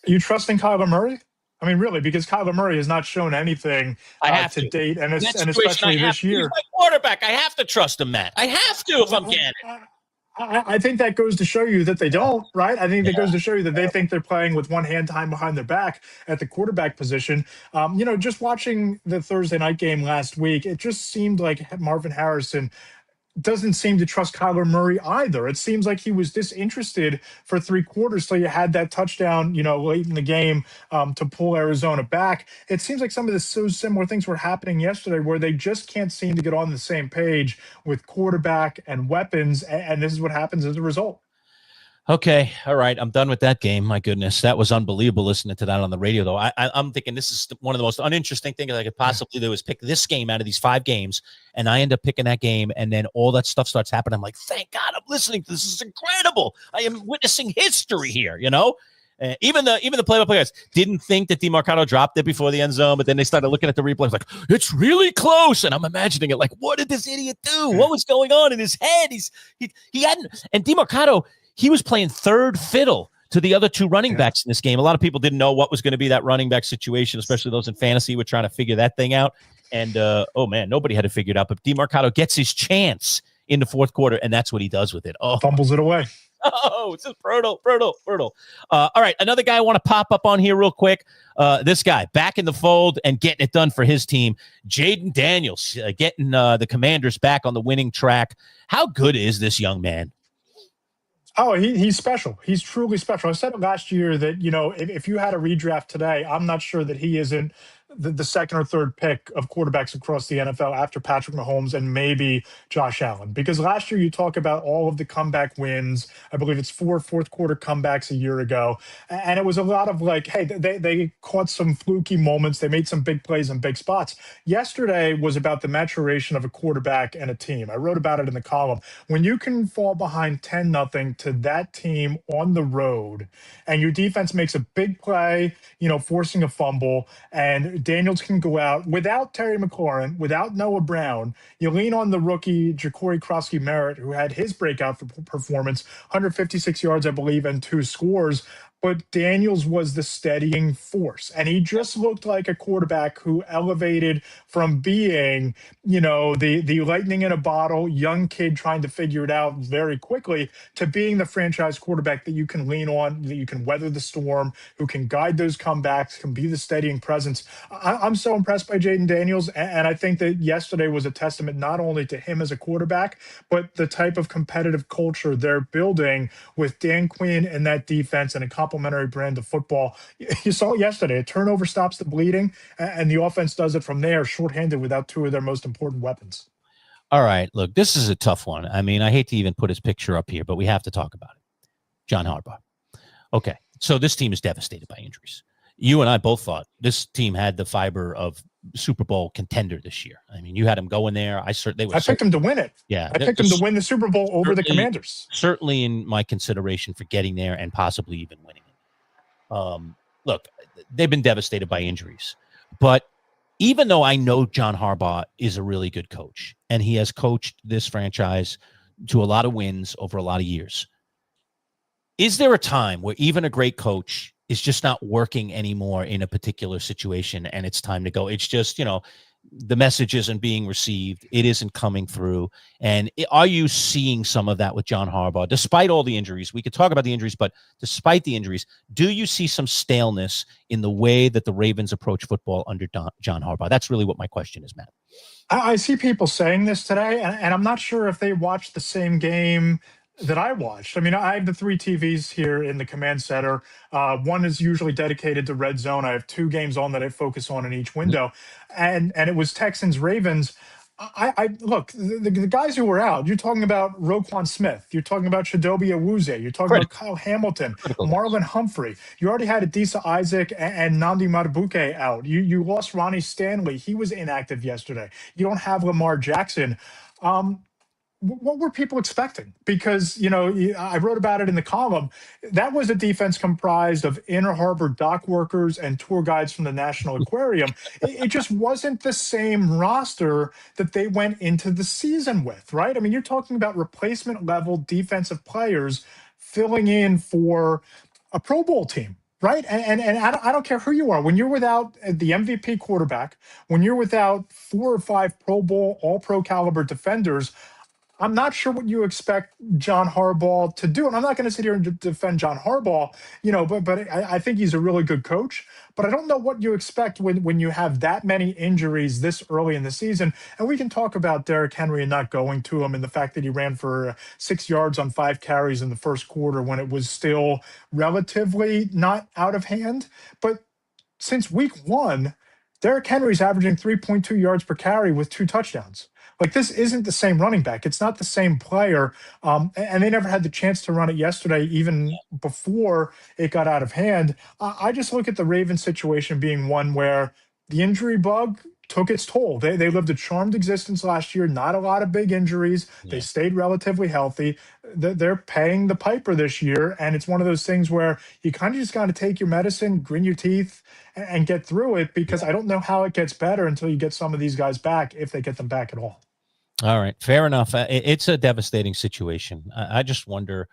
Are you trusting Kyler Murray? I mean, really, because Kyler Murray has not shown anything to date, and especially this year. He's my quarterback. I have to trust him, Matt. I have to if I'm Gannon. I think that goes to show you that they don't, right? I think that goes to show you that they think they're playing with one hand tied behind their back at the quarterback position. Just watching the Thursday night game last week, it just seemed like Marvin Harrison doesn't seem to trust Kyler Murray either. It seems like he was disinterested for 3 quarters till you had that touchdown, late in the game to pull Arizona back. It seems like some of so similar things were happening yesterday where they just can't seem to get on the same page with quarterback and weapons, and this is what happens as a result. Okay, all right. I'm done with that game. My goodness, that was unbelievable listening to that on the radio, though. I'm thinking this is one of the most uninteresting things I could possibly do is pick this game out of these 5 games, and I end up picking that game, and then all that stuff starts happening. I'm like, thank God I'm listening to this. This is incredible. I am witnessing history here, Even the play-by-play guys didn't think that DeMarcado dropped it before the end zone, but then they started looking at the replays like, it's really close. And I'm imagining it like, what did this idiot do? What was going on in his head? He hadn't. And DeMarcado, he was playing third fiddle to the other 2 running backs in this game. A lot of people didn't know what was going to be that running back situation, especially those in fantasy were trying to figure that thing out. And, nobody had to figure it out. But DeMarcado gets his chance in the 4th quarter, and that's what he does with it. Oh, fumbles it away. Oh, it's just brutal. All right, another guy I want to pop up on here real quick. This guy back in the fold and getting it done for his team. Jaden Daniels getting the Commanders back on the winning track. How good is this young man? Oh, he's special. He's truly special. I said it last year that, if you had a redraft today, I'm not sure that he isn't the 2nd or 3rd pick of quarterbacks across the NFL after Patrick Mahomes and maybe Josh Allen. Because last year you talk about all of the comeback wins. I believe it's 4 4th-quarter comebacks a year ago. And it was a lot of like, hey, they caught some fluky moments. They made some big plays in big spots. Yesterday was about the maturation of a quarterback and a team. I wrote about it in the column. When you can fall behind 10-0 to that team on the road and your defense makes a big play, forcing a fumble, and Daniels can go out without Terry McLaurin, without Noah Brown. You lean on the rookie Ja'Cory Krosky-Merritt, who had his breakout performance, 156 yards, I believe, and 2 scores. But Daniels was the steadying force. And he just looked like a quarterback who elevated from being, the lightning in a bottle, young kid trying to figure it out very quickly, to being the franchise quarterback that you can lean on, that you can weather the storm, who can guide those comebacks, can be the steadying presence. I'm so impressed by Jaden Daniels. And I think that yesterday was a testament not only to him as a quarterback, but the type of competitive culture they're building with Dan Quinn and that defense and a complementary brand of football. You saw it yesterday. A turnover stops the bleeding, and the offense does it from there, shorthanded without 2 of their most important weapons. All right, look, this is a tough one. I mean, I hate to even put his picture up here, but we have to talk about it. John Harbaugh. Okay, so this team is devastated by injuries. You and I both thought this team had the fiber of Super Bowl contender this year. I mean, you had them going there. I picked them to win it. Yeah, I picked them to win the Super Bowl over the Commanders. Certainly in my consideration for getting there and possibly even winning it. Look, they've been devastated by injuries, but even though I know John Harbaugh is a really good coach and he has coached this franchise to a lot of wins over a lot of years, is there a time where even a great coach is just not working anymore in a particular situation and it's time to go? It's just, the message isn't being received. It isn't coming through. And are you seeing some of that with John Harbaugh, despite all the injuries? We could talk about the injuries, but despite the injuries, do you see some staleness in the way that the Ravens approach football under John Harbaugh? That's really what my question is, Matt. I see people saying this today, and I'm not sure if they watched the same game that I watched. I mean, I have the 3 TVs here in the command center. One is usually dedicated to red zone. I have 2 games on that I focus on in each window, and it was Texans Ravens. I look, the guys who were out. You're talking about Roquan Smith. You're talking about Chidobe Awuzie. You're talking about Kyle Hamilton, Marlon Humphrey. You already had Adisa Isaac and Nandi Madubuke out. You lost Ronnie Stanley. He was inactive yesterday. You don't have Lamar Jackson. What were people expecting? Because, I wrote about it in the column. That was a defense comprised of Inner Harbor dock workers and tour guides from the National Aquarium. It just wasn't the same roster that they went into the season with, right? I mean, you're talking about replacement level defensive players filling in for a Pro Bowl team. Right. And I don't care who you are. When you're without the MVP quarterback, when you're without 4 or 5 Pro Bowl, all pro caliber defenders, I'm not sure what you expect John Harbaugh to do. And I'm not going to sit here and defend John Harbaugh, but I think he's a really good coach. But I don't know what you expect when you have that many injuries this early in the season. And we can talk about Derrick Henry and not going to him and the fact that he ran for 6 yards on 5 carries in the first quarter when it was still relatively not out of hand. But since week 1, Derrick Henry's averaging 3.2 yards per carry with 2 touchdowns. Like, this isn't the same running back. It's not the same player. And they never had the chance to run it yesterday, even before it got out of hand. I just look at the Ravens situation being one where the injury bug took its toll. They lived a charmed existence last year, not a lot of big injuries. They stayed relatively healthy. They're paying the piper this year. And it's one of those things where you kind of just got to take your medicine, grin your teeth, and get through it, because I don't know how it gets better until you get some of these guys back, if they get them back at all. All right. Fair enough. It's a devastating situation. I just wonder,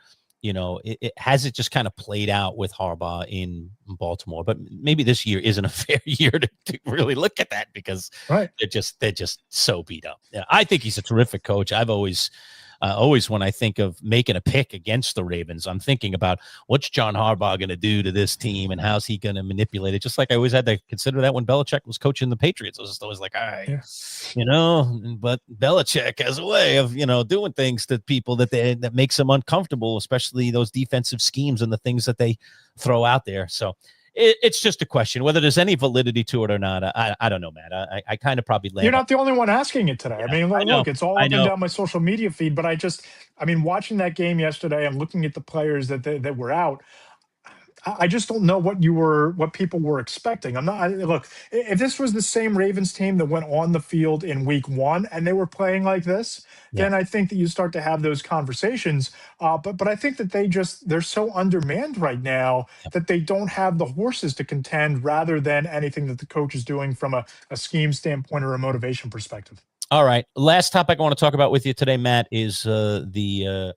has it just kind of played out with Harbaugh in Baltimore? But maybe this year isn't a fair year to really look at that, because they're just so beat up. Yeah, I think he's a terrific coach. I've always when I think of making a pick against the Ravens, I'm thinking about what's John Harbaugh going to do to this team and how's he going to manipulate it. Just like I always had to consider that when Belichick was coaching the Patriots. I was just always like, all right, but Belichick has a way of, doing things to people that makes them uncomfortable, especially those defensive schemes and the things that they throw out there. So it's just a question whether there's any validity to it or not. I don't know, Matt. I kind of probably You're not the only one asking it today. Yeah, I mean, look, it's all up and down my social media feed. But watching that game yesterday and looking at the players that were out, I just don't know what people were expecting. Look, if this was the same Ravens team that went on the field in week 1 and they were playing like this, then I think that you start to have those conversations. But I think that they're so undermanned right now that they don't have the horses to contend, rather than anything that the coach is doing from a scheme standpoint or a motivation perspective. All right. Last topic I want to talk about with you today, Matt, is the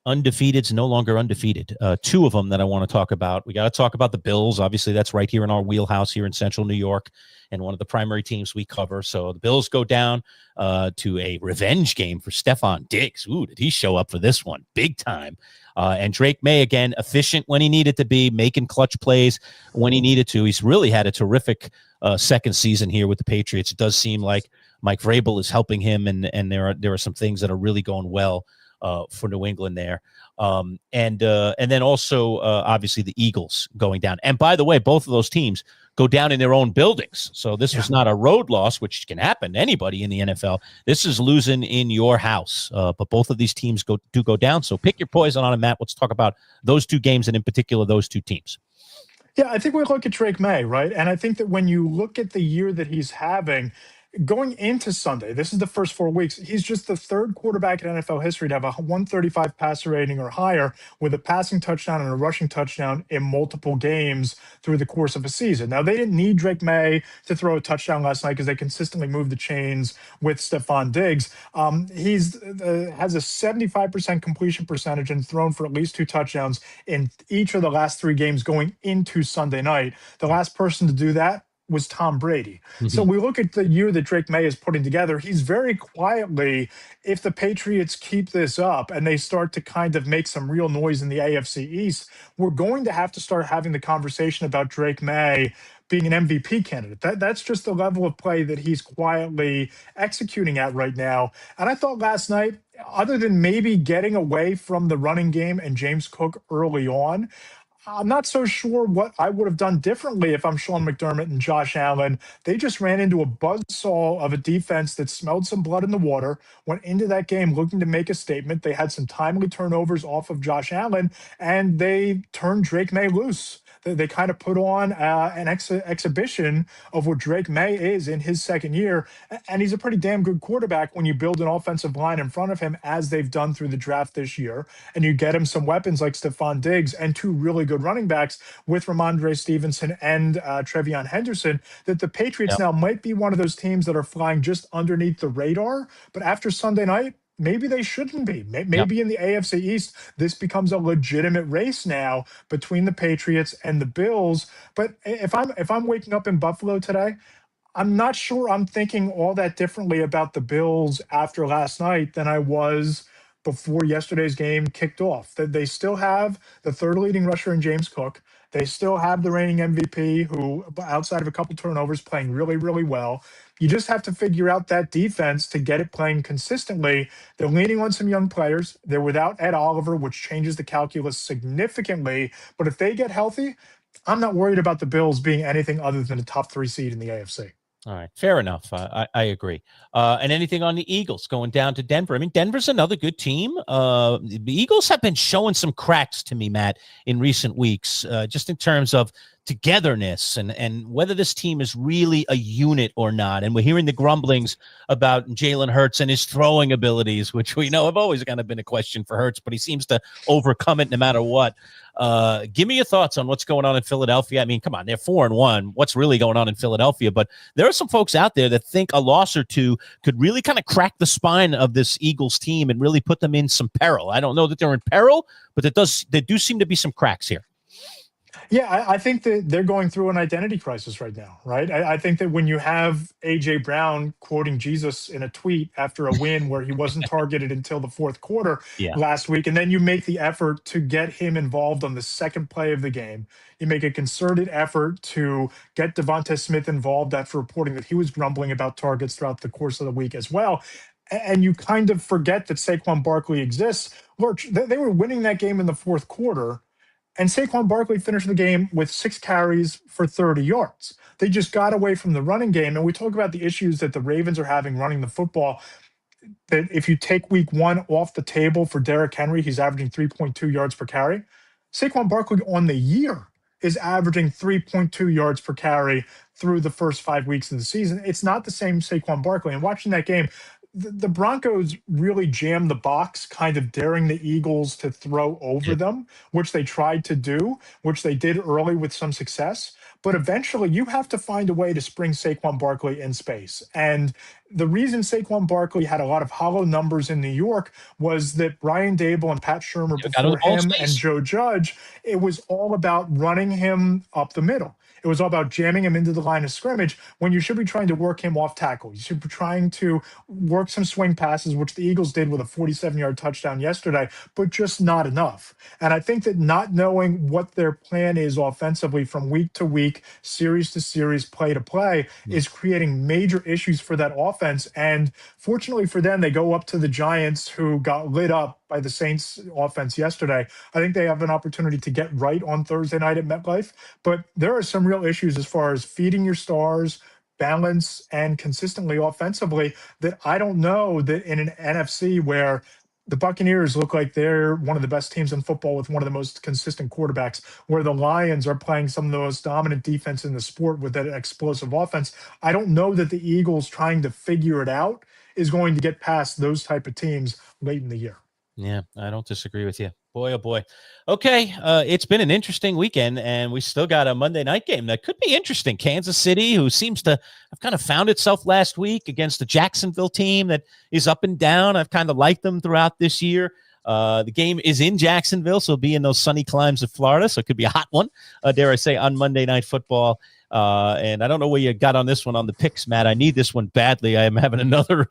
undefeated's no longer undefeated. 2 of them that I want to talk about. We got to talk about the Bills. Obviously, that's right here in our wheelhouse here in Central New York, and one of the primary teams we cover. So the Bills go down to a revenge game for Stephon Diggs. Ooh, did he show up for this one? Big time. And Drake May, again, efficient when he needed to be, making clutch plays when he needed to. He's really had a terrific second season here with the Patriots. It does seem like Mike Vrabel is helping him, and there are some things that are really going well for New England there. And then also, obviously, the Eagles going down. And by the way, both of those teams go down in their own buildings. So this was not a road loss, which can happen to anybody in the NFL. This is losing in your house. But both of these teams do go down. So pick your poison on it, Matt. Let's talk about those 2 games, and in particular, those 2 teams. Yeah, I think we look at Drake May, right? And I think that when you look at the year that he's having, going into Sunday, this is the first 4 weeks, he's just the 3rd quarterback in NFL history to have a 135 passer rating or higher with a passing touchdown and a rushing touchdown in multiple games through the course of a season. Now, they didn't need Drake May to throw a touchdown last night because they consistently moved the chains with Stephon Diggs. He's has a 75% completion percentage and thrown for at least 2 touchdowns in each of the last 3 games going into Sunday night. The last person to do that was Tom Brady. So Mhm. we look at the year that Drake May is putting together. He's very quietly, if the Patriots keep this up and they start to kind of make some real noise in the AFC East, we're going to have to start having the conversation about Drake May being an MVP candidate. That's just the level of play that he's quietly executing at right now. And I thought last night, other than maybe getting away from the running game and James Cook early on, I'm not so sure what I would have done differently if I'm Sean McDermott and Josh Allen. They just ran into a buzzsaw of a defense that smelled some blood in the water, went into that game looking to make a statement. They had some timely turnovers off of Josh Allen, and they turned Drake May loose. They kind of put on an exhibition of what Drake May is in his second year. And he's a pretty damn good quarterback when you build an offensive line in front of him, as they've done through the draft this year. And you get him some weapons like Stephon Diggs and two really good running backs with Ramondre Stevenson and Trevion Henderson, that the Patriots Yep. now might be one of those teams that are flying just underneath the radar. But after Sunday night, maybe they shouldn't be. Maybe in the AFC East, this becomes a legitimate race now between the Patriots and the Bills. But if I'm waking up in Buffalo today, I'm not sure I'm thinking all that differently about the Bills after last night than I was before yesterday's game kicked off. That they still have the third leading rusher in James Cook. They still have the reigning MVP, who, outside of a couple turnovers, playing really, really well. You just have to figure out that defense to get it playing consistently. They're leaning on some young players. They're without Ed Oliver, which changes the calculus significantly. But if they get healthy, I'm not worried about the Bills being anything other than a top 3 seed in the AFC. All right, fair enough. I agree. And anything on the Eagles going down to Denver? I mean, Denver's another good team. The Eagles have been showing some cracks to me, Matt, in recent weeks, just in terms of togetherness and whether this team is really a unit or not. And we're hearing the grumblings about Jalen Hurts and his throwing abilities, which we know have always kind of been a question for Hurts, but he seems to overcome it no matter what. Give me your thoughts on what's going on in Philadelphia. I mean, come on, they're 4-1. What's really going on in Philadelphia? But there are some folks out there that think a loss or two could really kind of crack the spine of this Eagles team and really put them in some peril. I don't know that they're in peril, but there do seem to be some cracks here. Yeah, I think that they're going through an identity crisis right now, right? I think that when you have A.J. Brown quoting Jesus in a tweet after a win where he wasn't targeted until the fourth quarter last week, and then you make the effort to get him involved on the second play of the game, you make a concerted effort to get Devonta Smith involved after reporting that he was grumbling about targets throughout the course of the week as well. And you kind of forget that Saquon Barkley exists. Lerch, they were winning that game in the fourth quarter, and Saquon Barkley finished the game with 6 carries for 30 yards. They just got away from the running game. And we talk about the issues that the Ravens are having running the football. That if you take week 1 off the table for Derrick Henry, he's averaging 3.2 yards per carry. Saquon Barkley on the year is averaging 3.2 yards per carry through the first 5 weeks of the season. It's not the same Saquon Barkley. And watching that game, the Broncos really jammed the box, kind of daring the Eagles to throw over them, which they tried to do, which they did early with some success. But eventually you have to find a way to spring Saquon Barkley in space. And the reason Saquon Barkley had a lot of hollow numbers in New York was that Brian Dable and Pat Shurmur before him and Joe Judge, it was all about running him up the middle. It was all about jamming him into the line of scrimmage when you should be trying to work him off tackle. You should be trying to work some swing passes, which the Eagles did with a 47-yard touchdown yesterday, but just not enough. And I think that not knowing what their plan is offensively from week to week, series to series, play to play is creating major issues for that offense. And fortunately for them, they go up to the Giants, who got lit up by the Saints offense yesterday. I think they have an opportunity to get right on Thursday night at MetLife, but there are some real issues as far as feeding your stars, balance, and consistently offensively that I don't know that in an NFC where the Buccaneers look like they're one of the best teams in football with one of the most consistent quarterbacks, where the Lions are playing some of the most dominant defense in the sport with that explosive offense. I don't know that the Eagles trying to figure it out is going to get past those type of teams late in the year. Yeah, I don't disagree with you. Boy, oh boy. Okay, it's been an interesting weekend, and we still got a Monday night game that could be interesting. Kansas City, who seems to have kind of found itself last week against the Jacksonville team that is up and down. I've kind of liked them throughout this year. The game is in Jacksonville, so it'll be in those sunny climes of Florida, so it could be a hot one, dare I say, on Monday Night Football. And I don't know where you got on this one on the picks, Matt. I need this one badly. I am having another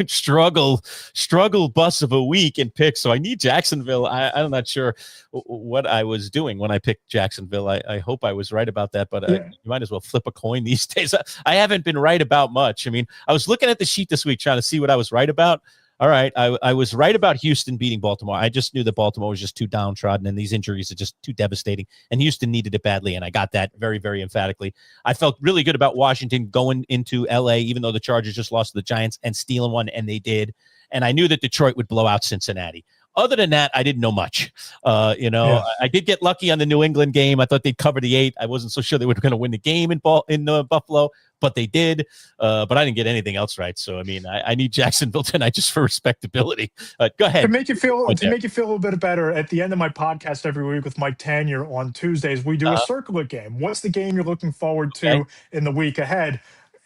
struggle bus of a week in picks, so I need Jacksonville. I'm not sure what I was doing when I picked Jacksonville. I hope I was right about that, but you might as well flip a coin these days. I haven't been right about much. I mean, I was looking at the sheet this week trying to see what I was right about. All right, I was right about Houston beating Baltimore. I just knew that Baltimore was just too downtrodden, and these injuries are just too devastating, and Houston needed it badly, and I got that very, very emphatically. I felt really good about Washington going into L.A., even though the Chargers just lost to the Giants, and stealing one, and they did. And I knew that Detroit would blow out Cincinnati. Other than that, I didn't know much. I did get lucky on the New England game. I thought they'd cover the 8. I wasn't so sure they were going to win the game in Buffalo, but they did. But I didn't get anything else right. So, I mean, I need Jacksonville tonight just for respectability. Go ahead. To make you feel a little bit better, at the end of my podcast every week with Mike Tanier on Tuesdays, we do a circle it game. What's the game you're looking forward to in the week ahead?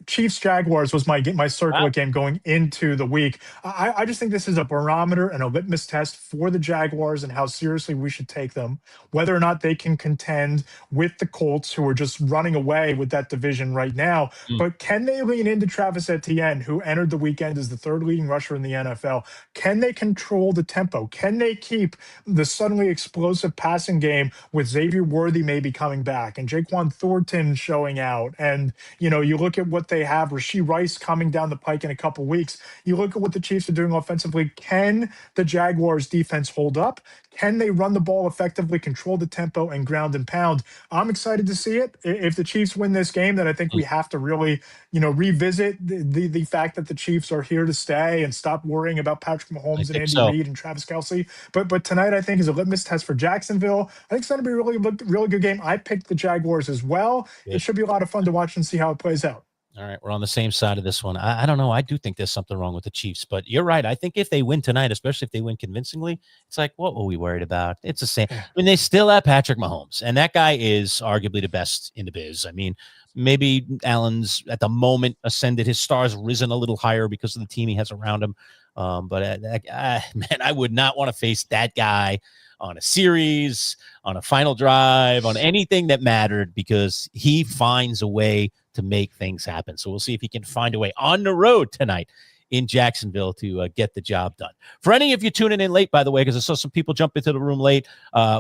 Chiefs Jaguars was my circle game going into the week. I just think this is a barometer and a litmus test for the Jaguars and how seriously we should take them, whether or not they can contend with the Colts, who are just running away with that division right now. But can they lean into Travis Etienne, who entered the weekend as the 3rd leading rusher in the NFL? Can they control the tempo? Can they keep the suddenly explosive passing game with Xavier Worthy maybe coming back and Jaquan Thornton showing out? And, you look at what they have, Rashee Rice coming down the pike in a couple weeks. You look at what the Chiefs are doing offensively. Can the Jaguars defense hold up? Can they run the ball effectively, control the tempo, and ground and pound? I'm excited to see it. If the Chiefs win this game, then I think we have to really, revisit the fact that the Chiefs are here to stay and stop worrying about Patrick Mahomes and Andy Reid and Travis Kelce. But tonight, I think, is a litmus test for Jacksonville. I think it's going to be a really good game. I picked the Jaguars as well. Good. It should be a lot of fun to watch and see how it plays out. All right, we're on the same side of this one. I don't know. I do think there's something wrong with the Chiefs, but you're right. I think if they win tonight, especially if they win convincingly, it's like, what were we worried about? It's the same. I mean, they still have Patrick Mahomes, and that guy is arguably the best in the biz. I mean, maybe Allen's at the moment ascended. His star's risen a little higher because of the team he has around him. But man, I would not want to face that guy on a series, on a final drive, on anything that mattered, because he finds a way to make things happen. So we'll see if he can find a way on the road tonight in Jacksonville to get the job done. For any of you tuning in late, by the way, because I saw some people jump into the room late,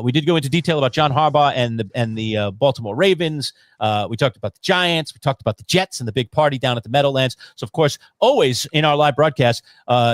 we did go into detail about John Harbaugh and the Baltimore Ravens. We talked about the Giants. We talked about the Jets and the big party down at the Meadowlands. So, of course, always in our live broadcast,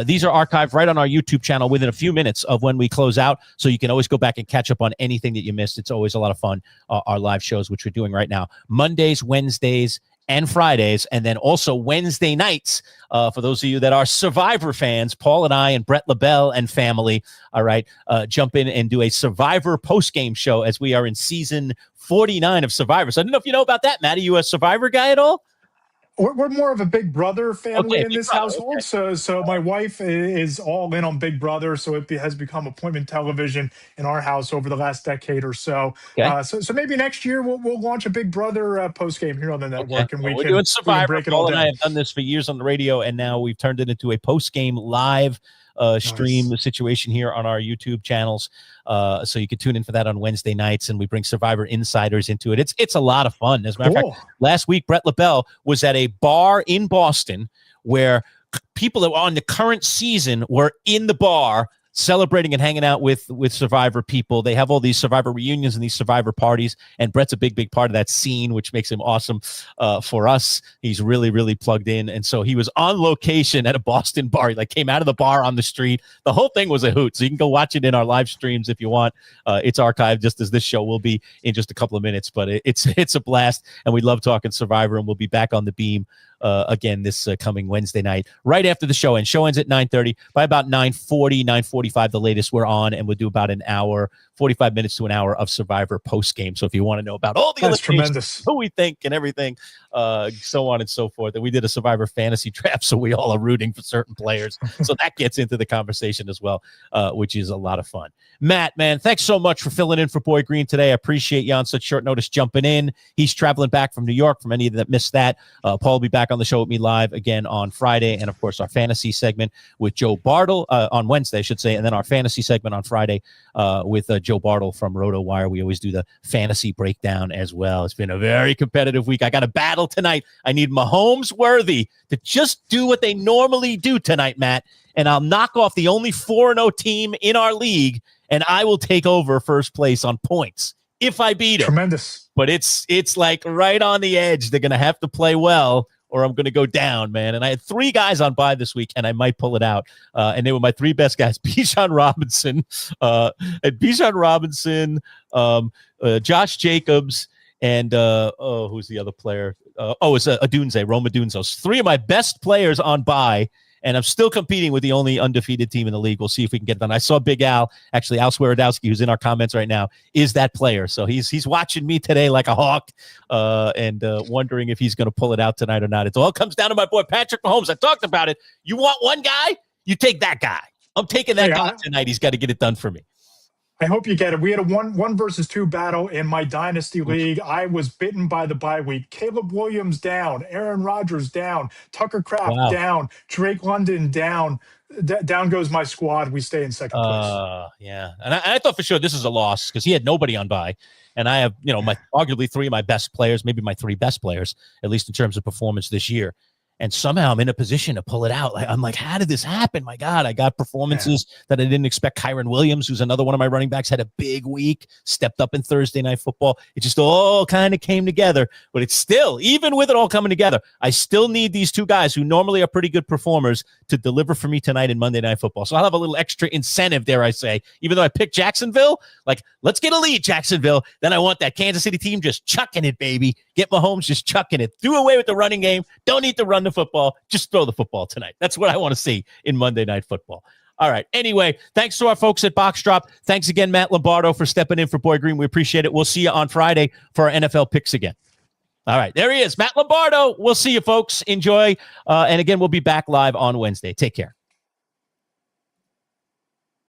these are archived right on our YouTube channel within a few minutes of when we close out. So you can always go back and catch up on anything that you missed. It's always a lot of fun, our live shows, which we're doing right now. Mondays, Wednesdays, and Fridays, and then also Wednesday nights. For those of you that are Survivor fans, Paul and I and Brett LaBelle and family, all right, jump in and do a Survivor post-game show as we are in season 49 of Survivor. So I don't know if you know about that, Matt. Are you a Survivor guy at all? We're more of a Big Brother family in this household. Okay. So my wife is all in on Big Brother. So it has become appointment television in our house over the last decade or so. Okay. So maybe next year we'll launch a Big Brother post game here on the network, and we're doing Survivor. Break it all down. I have done this for years on the radio, and now we've turned it into a post game live stream situation here on our YouTube channels. So you can tune in for that on Wednesday nights, and we bring Survivor insiders into it. It's a lot of fun. As a matter of fact, last week, Brett LaBelle was at a bar in Boston where people that were on the current season were in the bar celebrating and hanging out with Survivor people. They have all these Survivor reunions and these Survivor parties, and Brett's a big part of that scene, which makes him awesome for us. He's really, really plugged in, and so he was on location at a Boston bar. He came out of the bar on the street. The whole thing was a hoot, so you can go watch it in our live streams if you want. It's archived just as this show will be in just a couple of minutes, but it's a blast, and we love talking Survivor, and we'll be back on the beam again this coming Wednesday night, right after the show ends. Show ends at 9:30. By about 9:40, 9:45, the latest, we're on, and we'll do about an hour, 45 minutes to an hour of Survivor post game. So if you want to know about all the tremendous, who we think and everything, so on and so forth. And we did a Survivor fantasy draft, so we all are rooting for certain players. So that gets into the conversation as well, which is a lot of fun. Matt, man, thanks so much for filling in for Boy Green today. I appreciate you on such short notice jumping in. He's traveling back from New York. For many of you that missed that, Paul will be back on the show with me live again on Friday, and of course our fantasy segment with Joe Bartle on Wednesday, I should say, and then our fantasy segment on Friday with Joe Bartle from RotoWire. We always do the fantasy breakdown as well. It's been a very competitive week. I got a battle tonight. I need Mahomes-worthy to just do what they normally do tonight, Matt, and I'll knock off the only 4-0 team in our league, and I will take over first place on points if I beat them. Tremendous. But it's like right on the edge. They're going to have to play well, or I'm going to go down, man. And I had 3 guys on bye this week, and I might pull it out. And they were my 3 best guys: Bijan Robinson, Josh Jacobs, and who's the other player? It's Adunze, Rome Odunze. 3 of my best players on bye, and I'm still competing with the only undefeated team in the league. We'll see if we can get it done. I saw Big Al, actually Al Swerodowski, who's in our comments right now, is that player. So he's watching me today like a hawk, and wondering if he's going to pull it out tonight or not. It all comes down to my boy Patrick Mahomes. I talked about it. You want one guy? You take that guy. I'm taking that guy tonight. He's got to get it done for me. I hope you get it. We had a 1 versus 2 battle in my dynasty league. I was bitten by the bye week. Caleb Williams down, Aaron Rodgers down, Tucker Kraft down, Drake London down. Down goes my squad. We stay in second place. Yeah, and I thought for sure this is a loss because he had nobody on bye, and I have arguably 3 of my best players, maybe my 3 best players, at least in terms of performance this year. And somehow I'm in a position to pull it out. I'm like, how did this happen? My God, I got performances that I didn't expect. Kyron Williams, who's another one of my running backs, had a big week, stepped up in Thursday Night Football. It just all kind of came together. But it's still, even with it all coming together, I still need these 2 guys who normally are pretty good performers to deliver for me tonight in Monday Night Football. So I'll have a little extra incentive, dare I say, even though I picked Jacksonville. Like, let's get a lead, Jacksonville. Then I want that Kansas City team just chucking it, baby. Get Mahomes just chucking it. Do away with the running game. Don't need to run the football. Just throw the football tonight. That's what I want to see in Monday Night Football. All right. Anyway, thanks to our folks at Box Drop. Thanks again, Matt Lombardo, for stepping in for Boy Green. We appreciate it. We'll see you on Friday for our NFL picks again. All right. There he is, Matt Lombardo. We'll see you, folks. Enjoy. And again, we'll be back live on Wednesday. Take care.